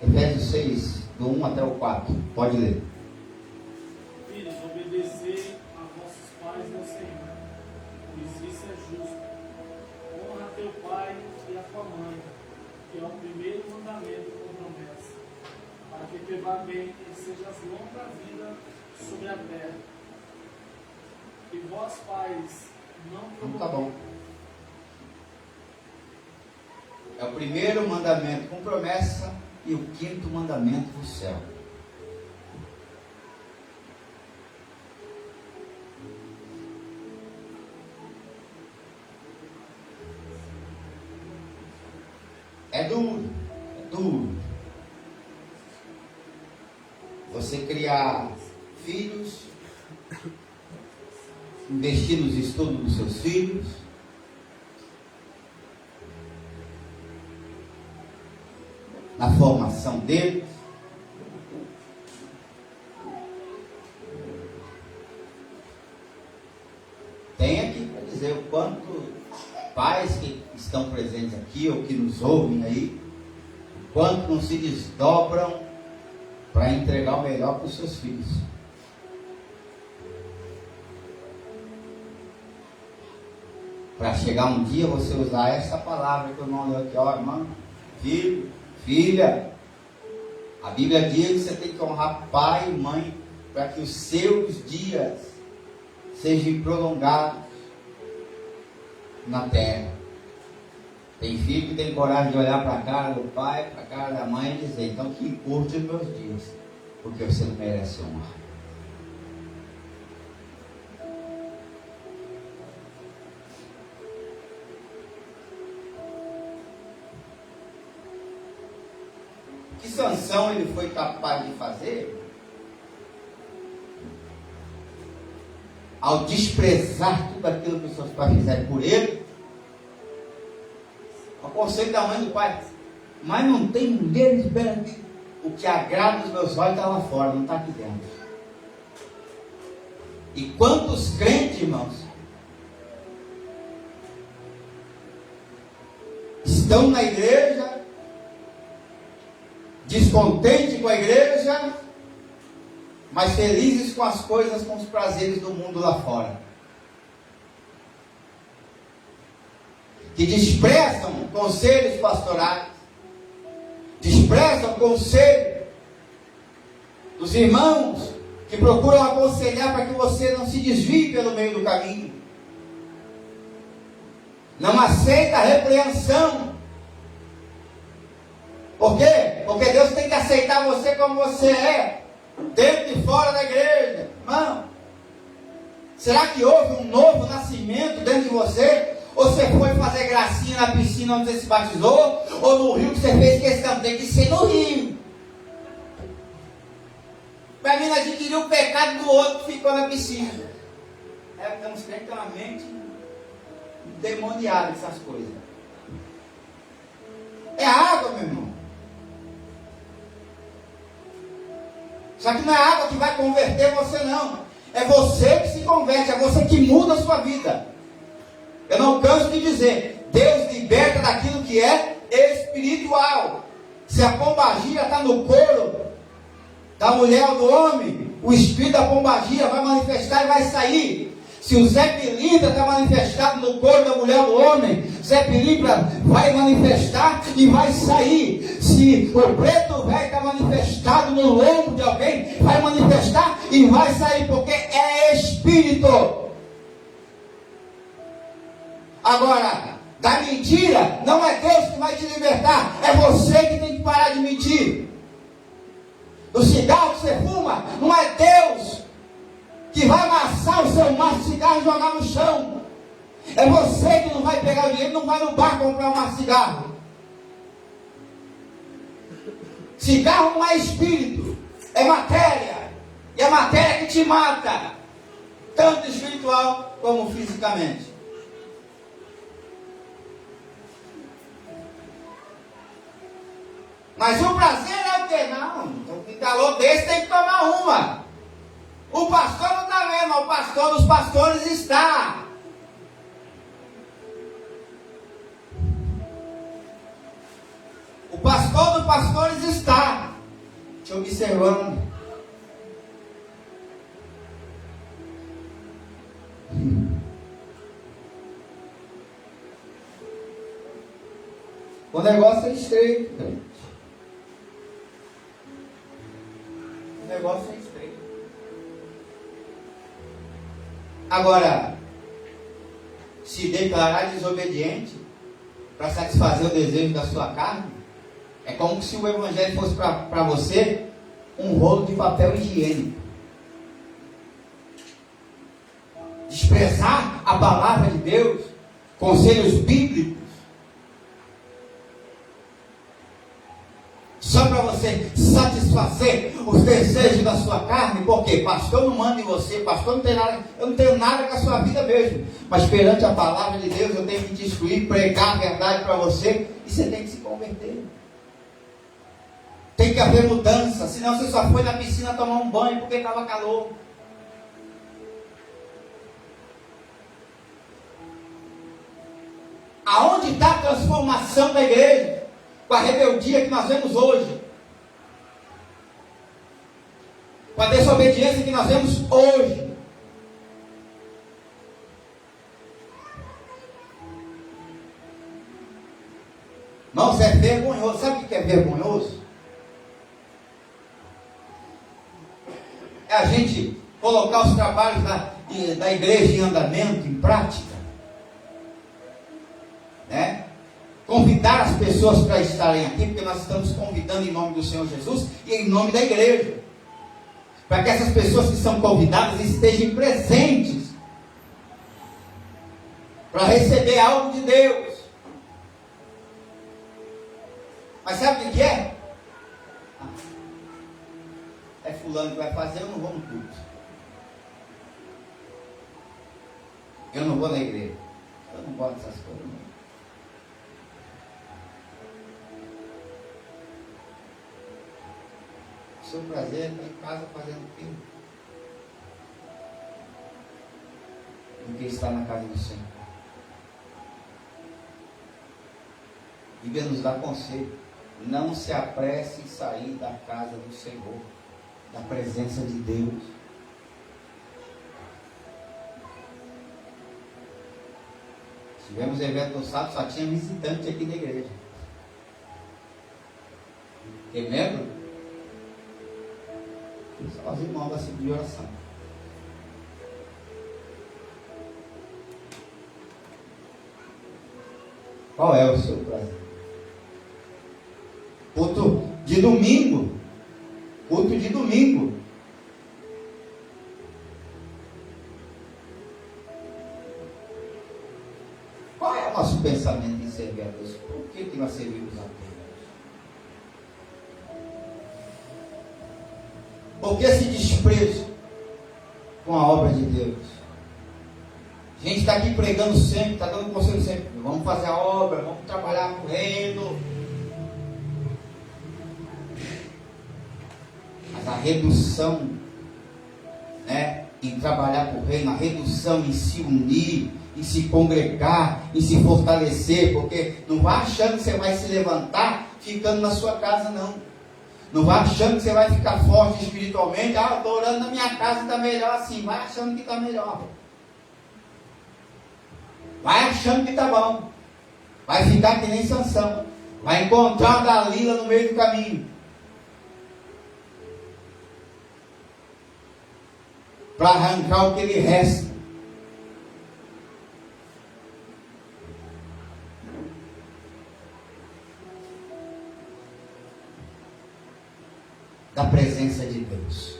Efésios 6, do 1 até o 4. Pode ler. Filhos, obedecei a vossos pais no Senhor, pois isso é justo. Honra teu pai e a tua mãe, que é o primeiro mandamento com promessa, para que te vá bem e sejas longo da vida sobre a terra. E vós, pais, não Tá bom. É o primeiro mandamento com promessa e o 5º mandamento do céu. É duro. Você criar filhos, investir nos estudos dos seus filhos, na formação deles, tem aqui para dizer o quanto pais que estão presentes aqui ou que nos ouvem aí, o quanto não se desdobram para entregar o melhor para os seus filhos. Para chegar um dia você usar essa palavra que o irmão deu aqui, ó, irmão, filho, filha. A Bíblia diz que você tem que honrar pai e mãe para que os seus dias sejam prolongados na terra. Tem filho que tem coragem de olhar para a cara do pai, para a cara da mãe e dizer, então que curte os meus dias, porque você não merece honra. O que Sansão ele foi capaz de fazer? Ao desprezar tudo aquilo que os seus pais fizeram por ele, o conselho da mãe e do pai, mas não tem mulheres belas. O que agrada os meus olhos está lá fora, não está aqui dentro. E quantos crentes, irmãos, estão na igreja, descontentes com a igreja, mas felizes com as coisas, com os prazeres do mundo lá fora. Que desprezam conselhos pastorais, desprezam o conselho dos irmãos que procuram aconselhar para que você não se desvie pelo meio do caminho. Não aceita a repreensão. Por quê? Porque Deus tem que aceitar você como você é, dentro e fora da igreja. Irmão, será que houve um novo nascimento dentro de você? Ou você foi fazer gracinha na piscina onde você se batizou? Ou no rio que você fez questão? Tem que ser no rio. Para mim não adquirir o pecado do outro que ficou na piscina. É porque uns crentes têm uma mente demoniada essas coisas. É água, meu irmão. Só que não é água que vai converter você, não. É você que se converte, é você que muda a sua vida. Eu não canso de dizer, Deus liberta daquilo que é espiritual. Se a pombagira está no couro da mulher ou do homem, o espírito da pombagira vai manifestar e vai sair. Se o Zé Pilintra está manifestado no corpo da mulher ou do homem, Zé Pilintra vai manifestar e vai sair. Se o preto velho está manifestado no lombo de alguém, vai manifestar e vai sair, porque é espírito. Agora, da mentira, não é Deus que vai te libertar, é você que tem que parar de mentir. Do cigarro que você fuma, não é Deus que vai amassar o seu maço de cigarro e jogar no chão. É você que não vai pegar o dinheiro, não vai no bar comprar um maço de cigarro. Cigarro não é espírito, é matéria. E a matéria que te mata, tanto espiritual como fisicamente. Mas o prazer é o quê? Não, um calor desse tem que tomar uma. O pastor não está vendo, mas o pastor dos pastores está. O pastor dos pastores está te observando. O negócio é estreito, gente. O negócio é estreito. Agora, se declarar desobediente para satisfazer o desejo da sua carne, é como se o evangelho fosse para você um rolo de papel higiênico. Desprezar a palavra de Deus, conselhos bíblicos, só para você satisfazer os desejos da sua carne, porque pastor não manda em você, pastor não tem nada, eu não tenho nada com a sua vida mesmo, mas perante a palavra de Deus eu tenho que te instruir, pregar a verdade para você, e você tem que se converter. Tem que haver mudança, senão você só foi na piscina tomar um banho porque estava calor. Aonde está a transformação da igreja? Com a rebeldia que nós vemos hoje, com a desobediência que nós vemos hoje. vergonhoso? É a gente colocar os trabalhos da igreja em andamento, em prática, né? Convidar as pessoas para estarem aqui, porque nós estamos convidando em nome do Senhor Jesus e em nome da igreja, para que essas pessoas que são convidadas estejam presentes para receber algo de Deus. Mas sabe o que é? É fulano que vai fazer, eu não vou no culto. Eu não vou na igreja. Eu não gosto dessas coisas. Não. O seu prazer é estar em casa fazendo o quê? Do que estar na casa do Senhor. A Bíblia nos dá conselho. Não se apresse em sair da casa do Senhor, da presença de Deus. Tivemos evento no sábado, só tinha visitante aqui na igreja. Quem lembra? Só os irmãos da segunda de oração. Qual é o seu prazer? Culto de domingo. Culto de domingo. Qual é o nosso pensamento em servir a Deus? Por que nós servimos a Deus? Por que esse desprezo com a obra de Deus? A gente está aqui pregando sempre, está dando conselho sempre. Vamos fazer a obra, vamos trabalhar no reino. Mas a redução, né, em trabalhar para o reino, a redução em se unir, em se congregar, em se fortalecer, porque não vá achando que você vai se levantar ficando na sua casa, não. Não vai achando que você vai ficar forte espiritualmente. Eu estou orando na minha casa e está melhor assim. Vai achando que está melhor. Vai achando que está bom. Vai ficar que nem Sansão. Vai encontrar uma Dalila no meio do caminho. Para arrancar o que lhe resta. Da presença de Deus.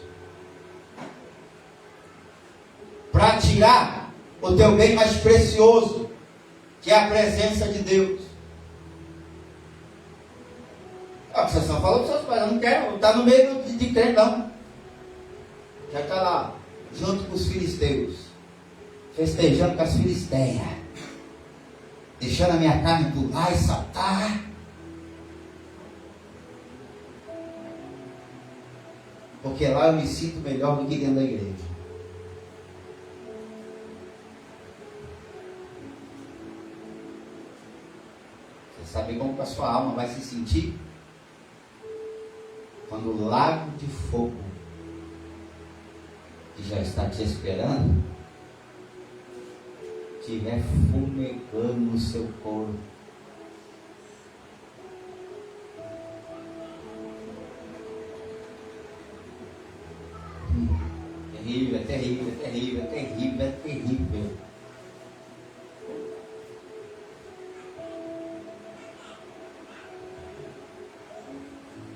Para tirar o teu bem mais precioso, que é a presença de Deus. Vocês estão falando para os seus pais, eu não quero estar no meio de crente, não. Já está lá, junto com os filisteus, festejando com as filisteias, deixando a minha carne pular e saltar. Porque lá eu me sinto melhor do que dentro da igreja. Você sabe como a sua alma vai se sentir? Quando o lago de fogo, que já está te esperando, estiver fumegando no seu corpo. Terrível, é terrível, é terrível, é terrível, é terrível.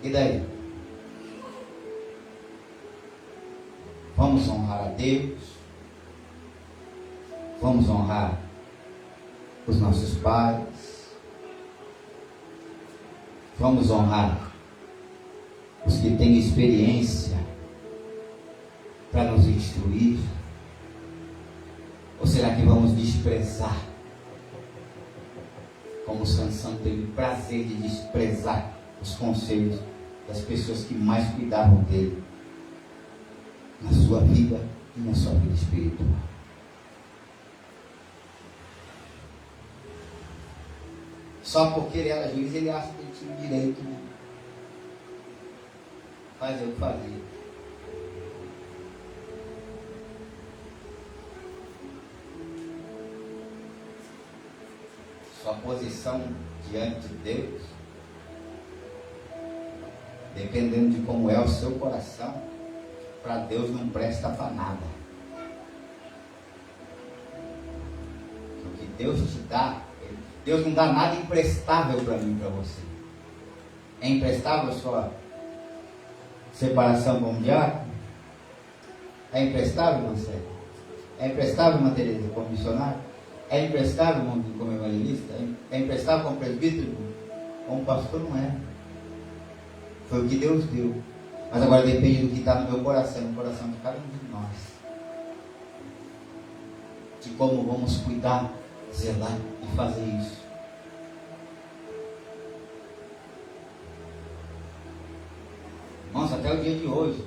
E daí? Vamos honrar a Deus? Vamos honrar os nossos pais? Vamos honrar os que têm experiência para nos instruir? Ou será que vamos desprezar, como Sansão teve prazer de desprezar os conselhos das pessoas que mais cuidavam dele na sua vida e na sua vida espiritual? Só porque ele era juiz, ele acha que ele tinha o direito de fazer o que fazia. Sua posição diante de Deus Dependendo de como é o seu coração, para Deus não presta para nada. O que Deus te dá, Deus não dá nada imprestável para mim e para você. É imprestável a sua separação como diácono? É imprestável, Marcelo? É imprestável, Maria Teresa, como missionário? É imprestável como evangelista? É imprestável como presbítero? Como pastor? Não é. Foi o que Deus deu. Mas agora depende do que está no meu coração, no coração de cada um de nós. De como vamos cuidar, zelar e fazer isso. Irmãos, até o dia de hoje,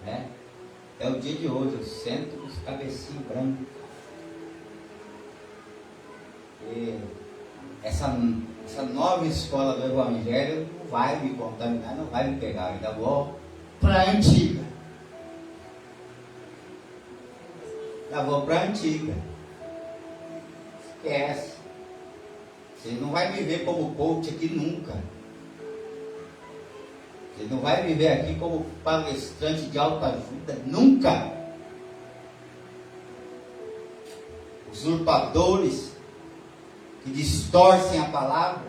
né? Até o dia de hoje, eu sento com os cabecinhos brancos. E essa nova escola do Evangelho não vai me contaminar, não vai me pegar. Eu ainda vou para a antiga. Já vou para a antiga. Esquece. Você não vai me ver como coach aqui nunca. Você não vai me ver aqui como palestrante de autoajuda nunca. Usurpadores que distorcem a palavra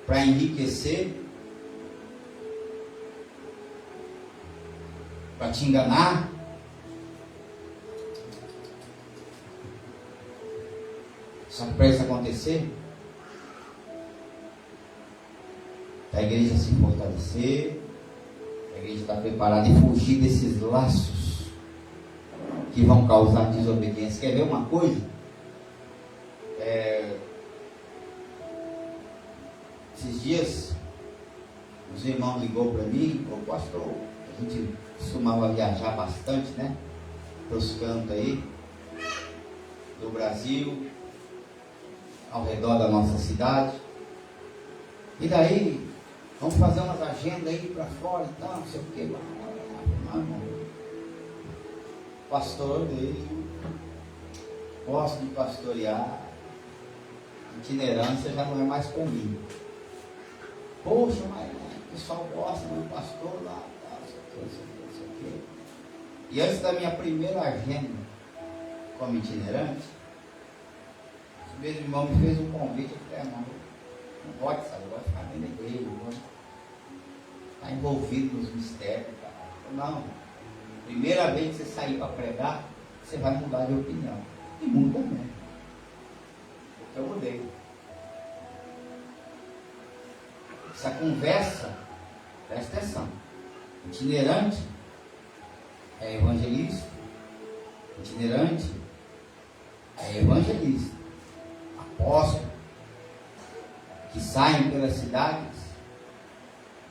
para enriquecer, para te enganar. Só que para isso acontecer, a igreja se fortalecer, a igreja está preparada e fugir desses laços que vão causar desobediência. Quer ver uma coisa? Esses dias, os irmãos ligou para mim, o pastor, a gente costumava viajar bastante, né? Para os cantos aí, do Brasil, ao redor da nossa cidade. E daí, vamos fazer umas agendas aí para fora e tal, não sei o que. Pastor dele, gosto de pastorear, itinerância já não é mais para mim. Poxa, mas o pessoal gosta do pastor lá, tal, não sei o que. E antes da minha primeira agenda como itinerante, o mesmo irmão me fez um convite. Eu falei, irmão, não pode, sabe? Eu gosto de ficar dentro da igreja, eu gosto de estar envolvido nos mistérios. Cara. Não, primeira vez que você sair para pregar, você vai mudar de opinião. E muda mesmo. Porque eu mudei. Essa conversa, presta atenção, itinerante é evangelista, itinerante é evangelista, apóstolo, que saem pelas cidades,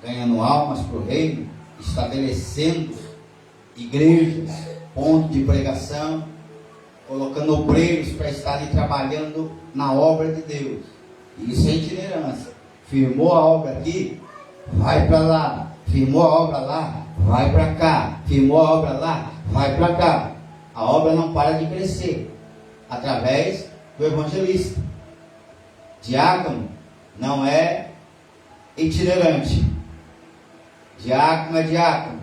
ganhando almas para o reino, estabelecendo igrejas, pontos de pregação, colocando obreiros para estarem trabalhando na obra de Deus. Isso é itinerância. Firmou a obra aqui, vai para lá. Firmou a obra lá, vai para cá. Firmou a obra lá, vai para cá. A obra não para de crescer através do evangelista. Diácono não é itinerante. Diácono é diácono.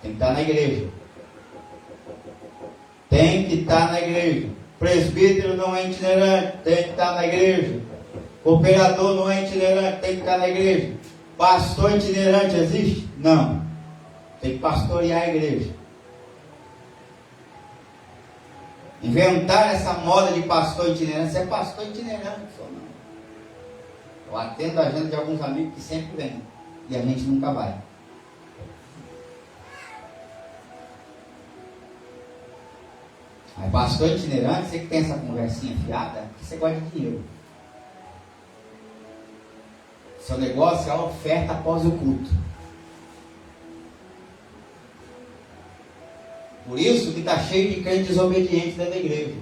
Tem que estar na igreja. Tem que estar na igreja. Presbítero não é itinerante, tem que estar na igreja. Cooperador não é itinerante, tem que estar na igreja. Pastor itinerante existe? Não. Tem que pastorear a igreja. Inventar essa moda de pastor itinerante. Você é pastor itinerante, só não. Eu atendo a agenda de alguns amigos que sempre vêm. E a gente nunca vai. Mas pastor itinerante, você que tem essa conversinha fiada, que você gosta de dinheiro. Seu negócio é a oferta após o culto. Por isso que está cheio de crentes desobedientes dentro da igreja.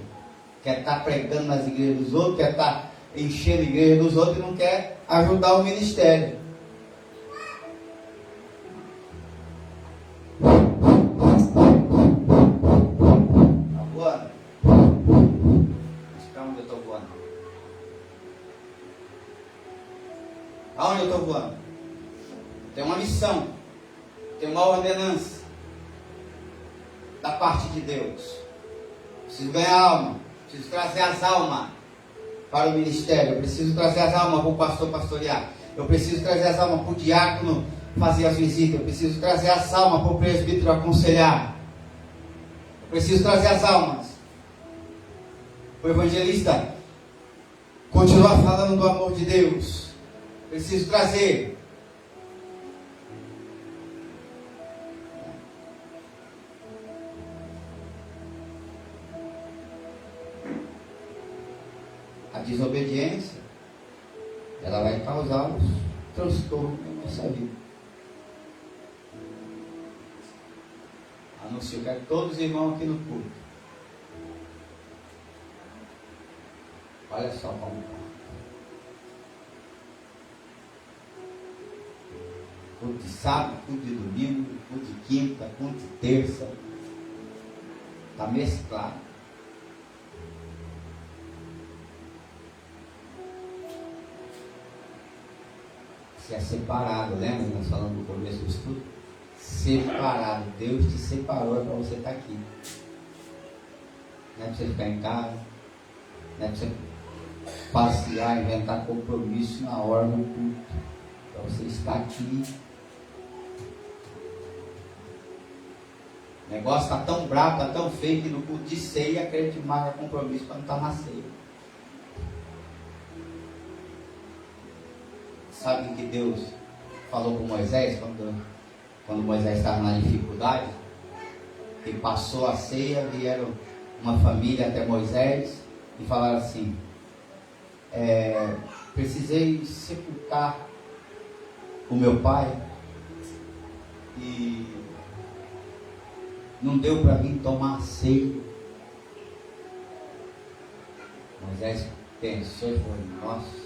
Quer estar pregando nas igrejas dos outros, quer estar enchendo a igreja dos outros e não quer ajudar o ministério. Aonde eu estou voando? missão, tem uma ordenança da parte de Deus. Preciso ganhar alma, preciso trazer as almas para o ministério, eu preciso trazer as almas para o pastor pastorear, eu preciso trazer as almas para o diácono fazer as visitas, eu preciso trazer as almas para o presbítero aconselhar, eu preciso trazer as almas para o evangelista continuar falando do amor de Deus, preciso trazer. A desobediência, ela vai causar os transtornos na nossa vida. Anuncio, quero todos os irmãos aqui no culto. Olha só como está. Culto de sábado, culto de domingo, culto de quinta, culto de terça. Está mesclado. Você é separado, lembra? Nós falamos no começo do estudo? Separado. Deus te separou para você estar aqui. Não é para você ficar em casa. Não é para você passear, inventar compromisso na hora do culto. Para você estar aqui. O negócio está tão bravo, está tão feio que no culto de ceia a crente marca compromisso para não estar na ceia. Sabe o que Deus falou com Moisés quando Moisés estava na dificuldade? Que passou a ceia, vieram uma família até Moisés e falaram assim: precisei sepultar o meu pai e não deu para mim tomar a ceia. Moisés pensou e falou: nossa.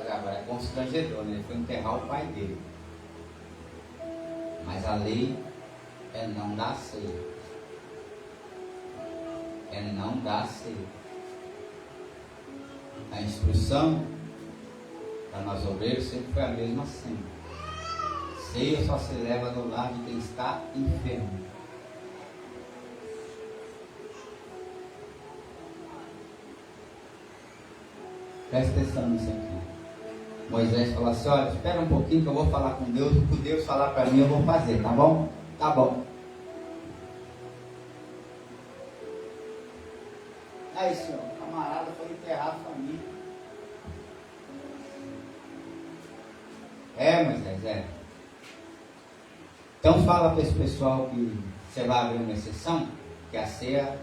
Agora é constrangedor, né? Ele foi enterrar o pai dele. Mas a lei é não dar ceia. É não dar ceia. A instrução para nós obreiros sempre foi a mesma sempre. Ceia só se leva no lar de quem está enfermo. Presta atenção nisso aqui. Moisés falou assim: olha, espera um pouquinho que eu vou falar com Deus, o que Deus falar para mim eu vou fazer, tá bom? Tá bom. Aí, senhor, o camarada foi enterrar a família. Moisés, Então fala para esse pessoal que você vai abrir uma exceção, que a ceia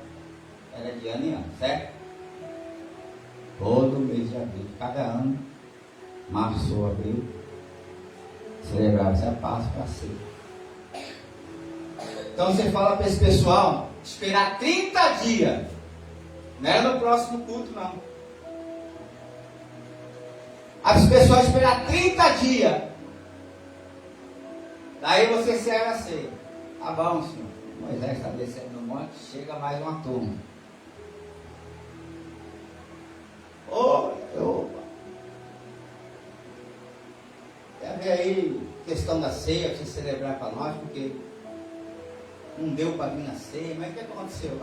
era de ano em ano, certo? Todo mês de abril, cada ano, março ou abril, celebrava-se a Páscoa para a ceia. Então você fala para esse pessoal esperar 30 dias, não é no próximo culto não. As pessoas esperar 30 dias, daí você serve a ceia. Tá bom, senhor. Moisés está descendo no monte, chega mais uma turma. Opa! Quer ver aí questão da ceia, para você celebrar para nós, porque não deu para vir na ceia, mas o que aconteceu?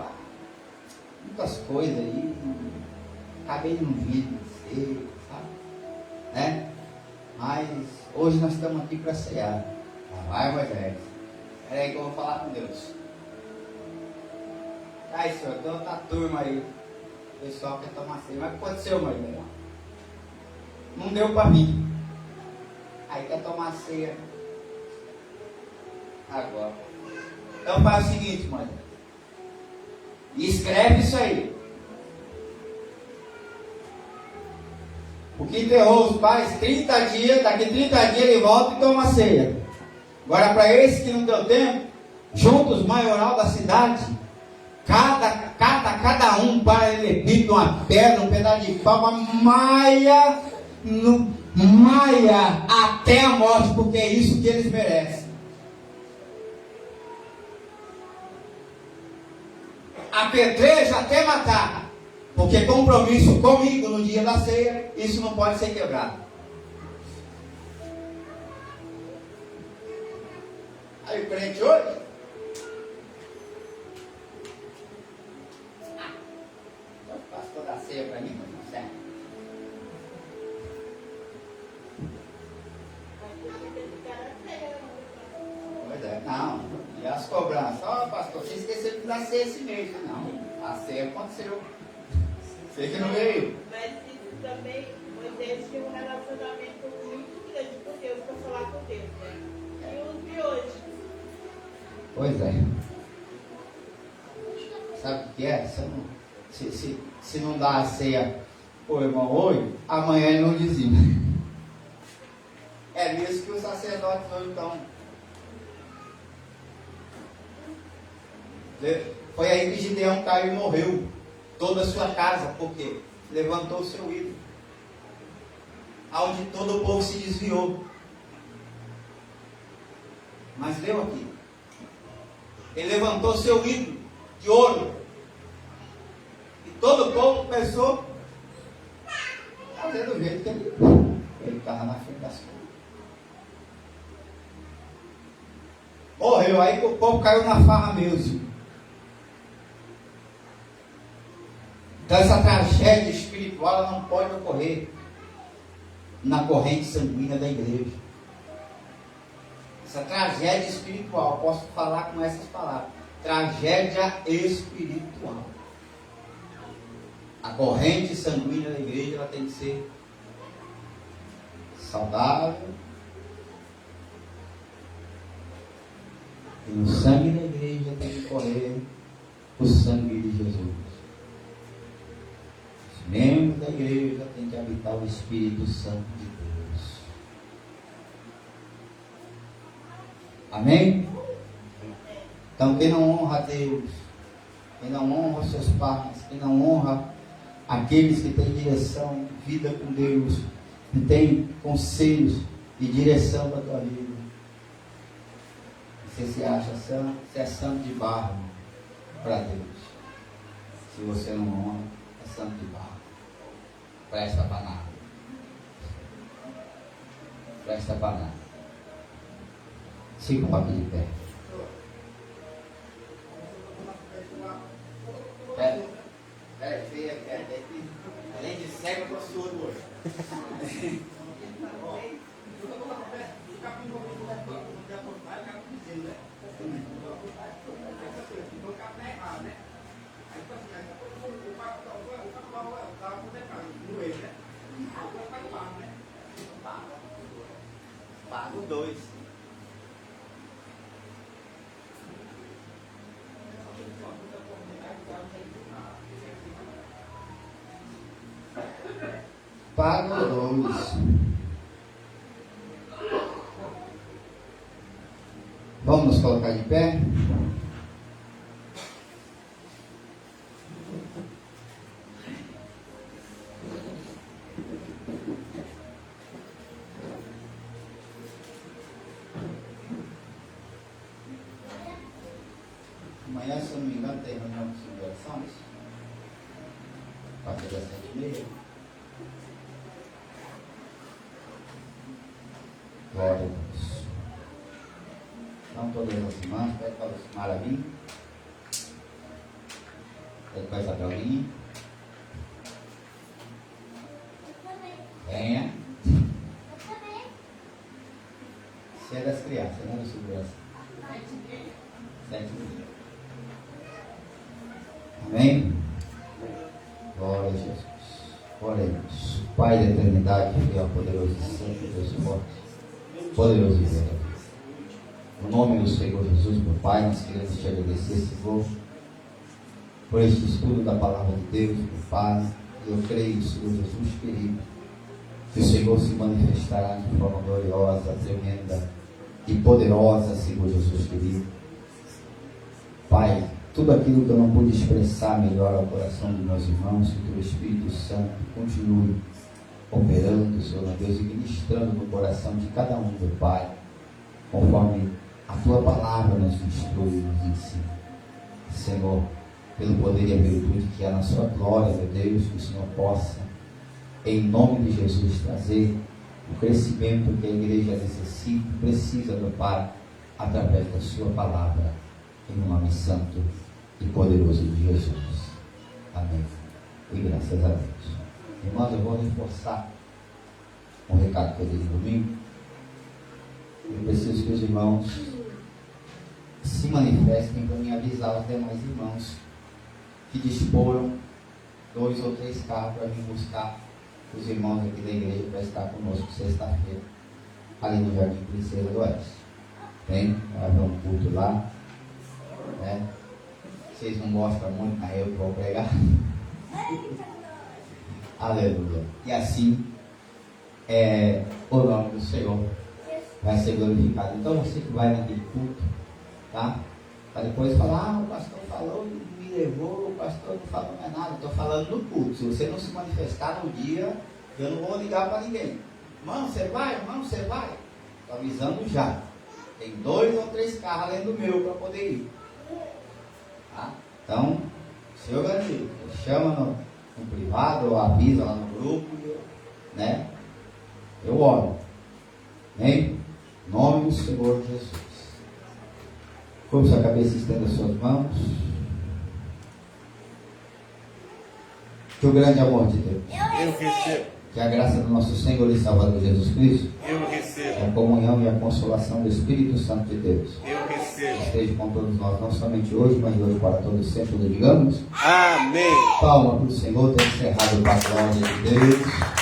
Muitas coisas aí, acabei de não vir na ceia, sabe? Né? Mas hoje nós estamos aqui para ceiar. Vai, Moisés. Espera aí que eu vou falar com Deus. Aí, senhor, tem outra turma aí. O pessoal quer tomar ceia. Mas o que aconteceu, Moisés? Não deu para mim. Aí quer tomar ceia agora. Então faz o seguinte, Moisés. Escreve isso aí. O que enterrou os pais 30 dias, daqui 30 dias ele volta e toma ceia. Agora para esse que não deu tempo, junta os maioral da cidade, cada um para ele pipa uma pedra, um pedaço de pau, maia até a morte, porque é isso que eles merecem. Apedreja até matar, porque compromisso comigo no dia da ceia, isso não pode ser quebrado. Aí o crente hoje, o pastor da ceia para mim, mas não serve. Pois é, não. E as cobranças? Ó, pastor, você esqueceu de dar ceia esse mês. Não, a ceia aconteceu. Você que não veio. Mas isso também, Moisés tinha um relacionamento muito grande com Deus, para falar com Deus, né? E os de hoje. Pois é. Sabe o que é? Se não dá a ceia pro irmão hoje, amanhã ele não dizima. É nisso que os sacerdotes hoje estão. Foi aí que Gideão caiu e morreu. Toda a sua casa, porque levantou o seu ídolo. Onde todo o povo se desviou. Mas leu aqui. Ele levantou seu ídolo de ouro. E todo o povo começou a fazer do jeito que ele estava na frente das coisas. Morreu, aí o povo caiu na farra mesmo. Então essa tragédia espiritual ela não pode ocorrer na corrente sanguínea da igreja. Essa tragédia espiritual, posso falar com essas palavras, tragédia espiritual. A corrente sanguínea da igreja ela tem que ser saudável. E no sangue da igreja tem que correr o sangue de Jesus. Os membros da igreja têm que habitar o Espírito Santo de Deus. Amém? Então quem não honra a Deus, quem não honra os seus pais, quem não honra aqueles que têm direção, vida com Deus, que têm conselhos e direção para a tua vida, você se acha santo, você é santo de barro para Deus. Se você não honra, é santo de barro. Presta para nada. Presta para nada. Se coloque de pé. Além de cego, eu estou surdo hoje. Pago 2. Pago 2. Vamos nos colocar de pé? Amanhã, se eu não me engano, tem reunião de celebrações. A partir das 7h30. Glória a Deus. Então, todas as irmãs, pede para o Simara vir. Pede para a Isabelinha. Venha. Você é das crianças, não é da segurança. 7h30. Amém? Glória a Jesus. Oremos. Pai da eternidade, fiel, poderoso e santo, Deus forte, poderoso e verdadeiro. No nome do Senhor Jesus, meu Pai, nós queremos te agradecer, Senhor, por este estudo da palavra de Deus, meu Pai. Eu creio, Senhor Jesus querido, que o Senhor se manifestará de forma gloriosa, tremenda e poderosa, Senhor Jesus querido. Pai, tudo aquilo que eu não pude expressar melhor ao coração dos meus irmãos, que o Espírito Santo continue operando, Senhor meu Deus, e ministrando no coração de cada um, meu Pai, conforme a Tua palavra nos instrui e nos ensina. Senhor, pelo poder e a virtude que há na Sua glória, meu Deus, que o Senhor possa, em nome de Jesus, trazer o crescimento que a igreja necessita, precisa, meu Pai, através da sua palavra, em nome santo e poderoso de Jesus. Amém. E graças a Deus. Irmãos, eu vou reforçar um recado que eu dei no domingo. Eu preciso que os irmãos se manifestem para me avisar os demais irmãos que disporam 2 ou 3 carros para vir buscar os irmãos aqui da igreja para estar conosco sexta-feira, ali no Jardim Princesa do Oeste. Tem? Vai haver um culto lá, né? Vocês não gostam muito, aí eu vou pregar. Aleluia. E assim o nome do Senhor vai ser glorificado. Então você que vai naquele culto, tá? Para depois falar, o pastor falou, me levou, o pastor não falou mais nada. Estou falando no culto. Se você não se manifestar no dia, eu não vou ligar para ninguém. Irmão, você vai? Irmão, você vai? Estou avisando já. Tem 2 ou 3 carros além do meu para poder ir. Tá? Então, se organiza. Chama no privado, ou avisa lá no grupo, né? Eu oro. Amém? Em nome do Senhor Jesus. Curva sua cabeça e estenda suas mãos. Que o grande amor de Deus, Eu recebo. que a graça do nosso Senhor e Salvador Jesus Cristo, Eu recebo. que a comunhão e a consolação do Espírito Santo de Deus Eu recebo. esteja com todos nós, não somente hoje, mas hoje para todos sempre, digamos. Amém. Palma para o Senhor, ter encerrado para a glória de Deus.